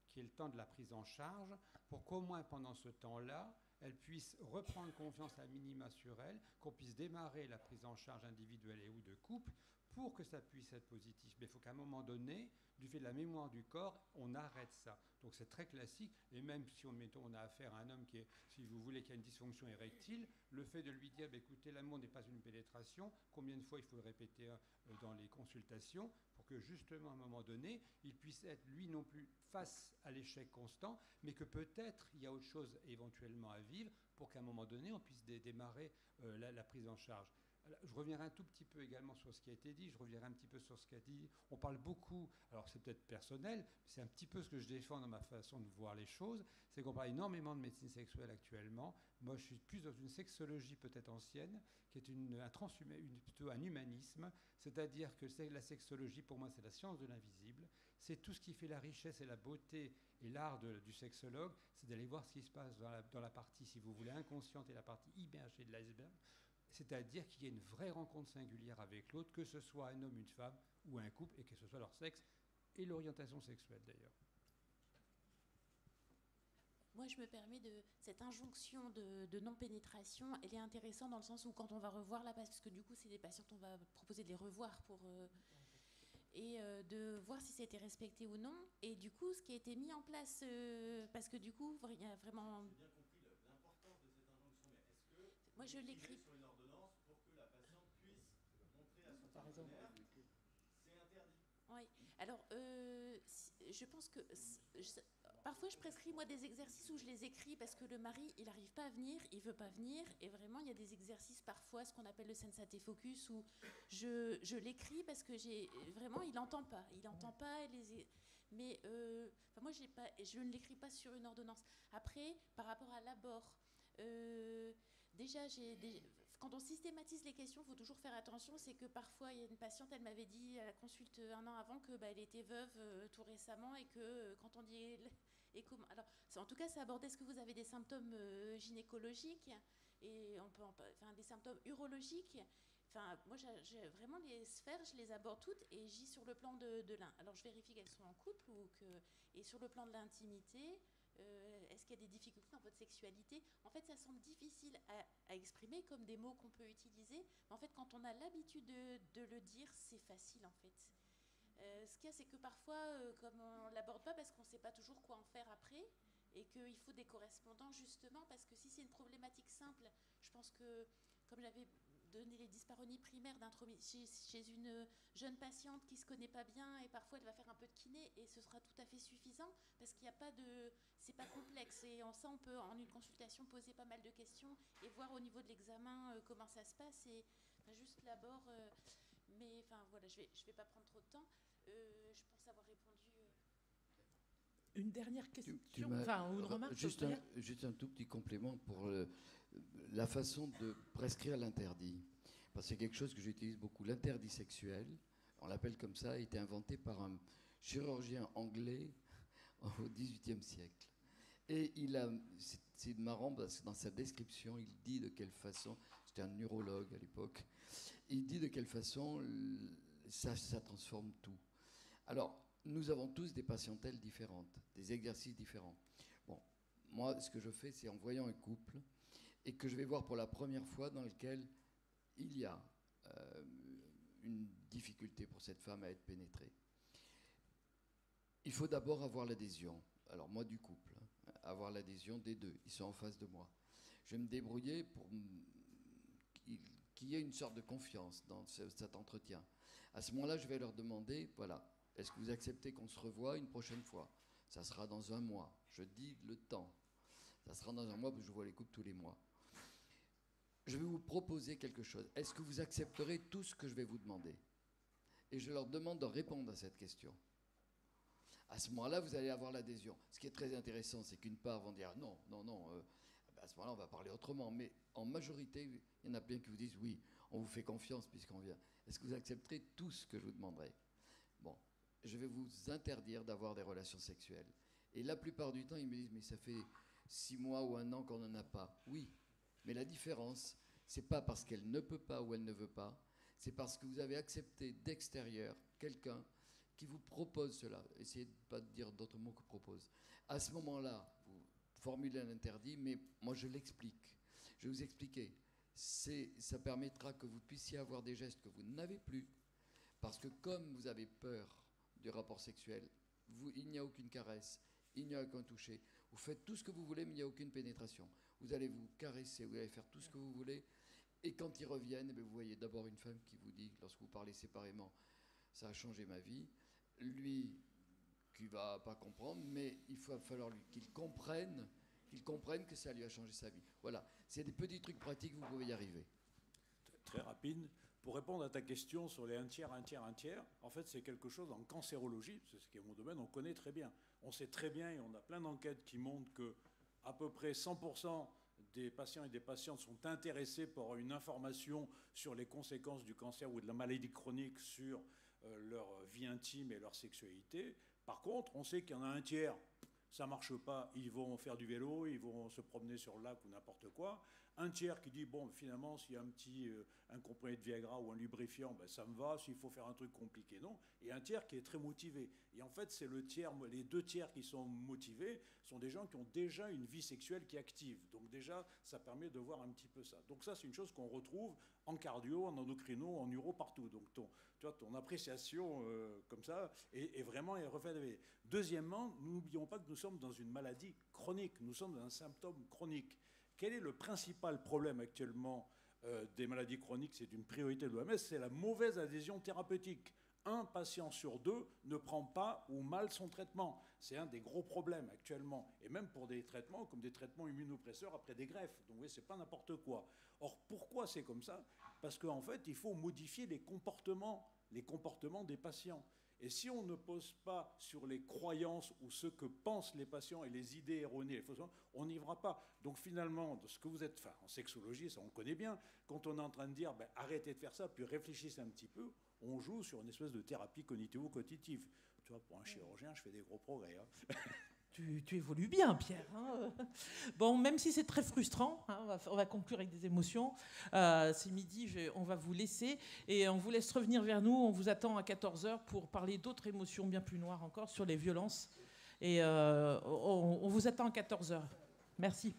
qui est le temps de la prise en charge, pour qu'au moins pendant ce temps-là, elle puisse reprendre confiance à minima sur elle, qu'on puisse démarrer la prise en charge individuelle et ou de couple, pour que ça puisse être positif. Mais il faut qu'à un moment donné, du fait de la mémoire du corps, on arrête ça. Donc c'est très classique, et même si on a affaire à un homme qui est, si vous voulez, qui a une dysfonction érectile, le fait de lui dire, écoutez, l'amour n'est pas une pénétration, combien de fois il faut le répéter dans les consultations, pour que justement, à un moment donné, il puisse être, lui non plus, face à l'échec constant, mais que peut-être il y a autre chose éventuellement à vivre, pour qu'à un moment donné, on puisse démarrer la prise en charge. Je reviendrai un tout petit peu également sur ce qui a été dit, je reviendrai un petit peu sur ce qu'a dit. On parle beaucoup, alors c'est peut-être personnel, c'est un petit peu ce que je défends dans ma façon de voir les choses, c'est qu'on parle énormément de médecine sexuelle actuellement. Moi, je suis plus dans une sexologie peut-être ancienne, qui est plutôt un humanisme, c'est-à-dire que la sexologie, pour moi, c'est la science de l'invisible, c'est tout ce qui fait la richesse et la beauté et l'art du sexologue, c'est d'aller voir ce qui se passe dans la partie, si vous voulez, inconsciente et la partie immergée de l'iceberg. C'est-à-dire qu'il y ait une vraie rencontre singulière avec l'autre, que ce soit un homme, une femme ou un couple, et que ce soit leur sexe et l'orientation sexuelle d'ailleurs. Moi, je me permets cette injonction de non-pénétration, elle est intéressante dans le sens où quand on va revoir la parce que du coup, c'est des patientes, on va proposer de les revoir pour... et de voir si c'était respecté ou non. Et du coup, ce qui a été mis en place, parce que du coup, il y a vraiment... J'ai bien compris l'importance de cette injonction, mais est-ce que Moi, je l'écris. sur une ordonnance pour que la patiente puisse montrer à son partenaire c'est interdit? Oui. Alors, je pense que parfois je prescris moi des exercices où je les écris parce que le mari il n'arrive pas à venir, il veut pas venir, et vraiment il y a des exercices parfois, ce qu'on appelle le sensate focus, où je l'écris parce que vraiment il n'entend pas, mais enfin, moi je ne l'écris pas sur une ordonnance. Après, par rapport à l'abord, déjà quand on systématise les questions, il faut toujours faire attention. C'est que parfois, il y a une patiente, elle m'avait dit à la consulte 1 an avant que elle était veuve tout récemment, et que quand on dit et comment, alors en tout cas, c'est aborder est-ce que vous avez des symptômes gynécologiques, et on peut enfin, des symptômes urologiques. Enfin, moi, j'ai vraiment les sphères, je les aborde toutes, et j'y sur le plan de l'un. Alors, je vérifie qu'elles sont en couple et sur le plan de l'intimité. Est-ce qu'il y a des difficultés dans votre sexualité? En fait, ça semble difficile à exprimer comme des mots qu'on peut utiliser. Mais en fait, quand on a l'habitude de le dire, c'est facile en fait. Ce qu'il y a, c'est que parfois, comme on ne l'aborde pas parce qu'on ne sait pas toujours quoi en faire après, et qu'il faut des correspondants justement, parce que si c'est une problématique simple, je pense que, comme j'avais donné les dyspareunies primaires chez une jeune patiente qui ne se connaît pas bien, et parfois elle va faire un peu de kiné, et ce sera tout à fait suffisant, parce qu'il n'y a pas de... c'est pas complexe, et en ça on peut en une consultation poser pas mal de questions et voir au niveau de l'examen comment ça se passe, et enfin, juste l'abord, mais enfin voilà, je vais pas prendre trop de temps. Je pense avoir répondu. Une dernière question, enfin, ou une remarque. Juste un tout petit complément pour la façon de prescrire l'interdit. Parce que c'est quelque chose que j'utilise beaucoup. L'interdit sexuel, on l'appelle comme ça, a été inventé par un chirurgien anglais au XVIIIe siècle. Et c'est marrant parce que dans sa description, il dit de quelle façon, c'était un neurologue à l'époque, il dit de quelle façon ça transforme tout. Alors, nous avons tous des patientèles différentes, des exercices différents. Bon, moi, ce que je fais, c'est en voyant un couple et que je vais voir pour la première fois dans lequel il y a une difficulté pour cette femme à être pénétrée. Il faut d'abord avoir l'adhésion. Alors moi, du couple, avoir l'adhésion des deux. Ils sont en face de moi. Je vais me débrouiller pour qu'il y ait une sorte de confiance dans cet entretien. À ce moment-là, je vais leur demander, voilà, est-ce que vous acceptez qu'on se revoie une prochaine fois? Ça sera dans 1 mois. Je dis le temps. Ça sera dans 1 mois, parce que je vois les couples tous les mois. Je vais vous proposer quelque chose. Est-ce que vous accepterez tout ce que je vais vous demander? Et je leur demande de répondre à cette question. À ce moment-là, vous allez avoir l'adhésion. Ce qui est très intéressant, c'est qu'une part vont dire non, à ce moment-là, on va parler autrement. Mais en majorité, il y en a bien qui vous disent oui, on vous fait confiance puisqu'on vient. Est-ce que vous accepterez tout ce que je vous demanderai? Bon, je vais vous interdire d'avoir des relations sexuelles. Et la plupart du temps, ils me disent mais ça fait 6 mois ou 1 an qu'on n'en a pas. Oui, mais la différence, c'est pas parce qu'elle ne peut pas ou elle ne veut pas, c'est parce que vous avez accepté d'extérieur quelqu'un qui vous propose cela. Essayez de ne pas dire d'autres mots que propose. À ce moment-là, vous formulez un interdit, mais moi je l'explique. Je vais vous expliquer. Ça permettra que vous puissiez avoir des gestes que vous n'avez plus, parce que comme vous avez peur du rapport sexuel, il n'y a aucune caresse, il n'y a aucun toucher. Vous faites tout ce que vous voulez, mais il n'y a aucune pénétration. Vous allez vous caresser, vous allez faire tout ce que vous voulez, et quand ils reviennent, vous voyez d'abord une femme qui vous dit, lorsque vous parlez séparément, ça a changé ma vie. Lui, qui ne va pas comprendre, mais il va falloir qu'il comprenne que ça lui a changé sa vie. Voilà, c'est des petits trucs pratiques, vous pouvez y arriver. Très rapide. Pour répondre à ta question sur les 1 tiers, en fait, c'est quelque chose en cancérologie, c'est ce qui est mon domaine, on connaît très bien. On sait très bien, et on a plein d'enquêtes qui montrent que à peu près 100% des patients et des patientes sont intéressés par une information sur les conséquences du cancer ou de la maladie chronique sur leur vie intime et leur sexualité. Par contre, on sait qu'il y en a 1 tiers, ça ne marche pas, ils vont faire du vélo, ils vont se promener sur le lac ou n'importe quoi. Un tiers qui dit, bon, finalement, s'il y a un comprimé de Viagra ou un lubrifiant, ben, ça me va. S'il faut faire un truc compliqué, non. Et un tiers qui est très motivé. Et en fait, c'est les 2 tiers qui sont motivés sont des gens qui ont déjà une vie sexuelle qui est active. Donc déjà, ça permet de voir un petit peu ça. Donc ça, c'est une chose qu'on retrouve en cardio, en endocrino, en neuro, partout. Donc ton appréciation comme ça est vraiment refait. Deuxièmement, n'oublions pas que nous sommes dans une maladie chronique. Nous sommes dans un symptôme chronique. Quel est le principal problème actuellement des maladies chroniques? C'est une priorité de l'OMS, c'est la mauvaise adhésion thérapeutique. Un patient sur 2 ne prend pas ou mal son traitement. C'est un des gros problèmes actuellement. Et même pour des traitements comme des traitements immunopresseurs après des greffes. Donc oui, c'est pas n'importe quoi. Or, pourquoi c'est comme ça? Parce qu'en fait, il faut modifier les comportements des patients. Et si on ne pose pas sur les croyances ou ce que pensent les patients et les idées erronées, on n'y va pas. Donc finalement, de ce que vous êtes, en sexologie, ça on le connaît bien, quand on est en train de dire arrêtez de faire ça, puis réfléchissez un petit peu, on joue sur une espèce de thérapie cognitivo-cognitive. Tu vois, pour un chirurgien, je fais des gros progrès. Hein. Tu évolues bien, Pierre. Hein. Bon, même si c'est très frustrant, hein, on va conclure avec des émotions. C'est midi, on va vous laisser et on vous laisse revenir vers nous. On vous attend à 14h pour parler d'autres émotions bien plus noires encore sur les violences. Et on vous attend à 14h. Merci.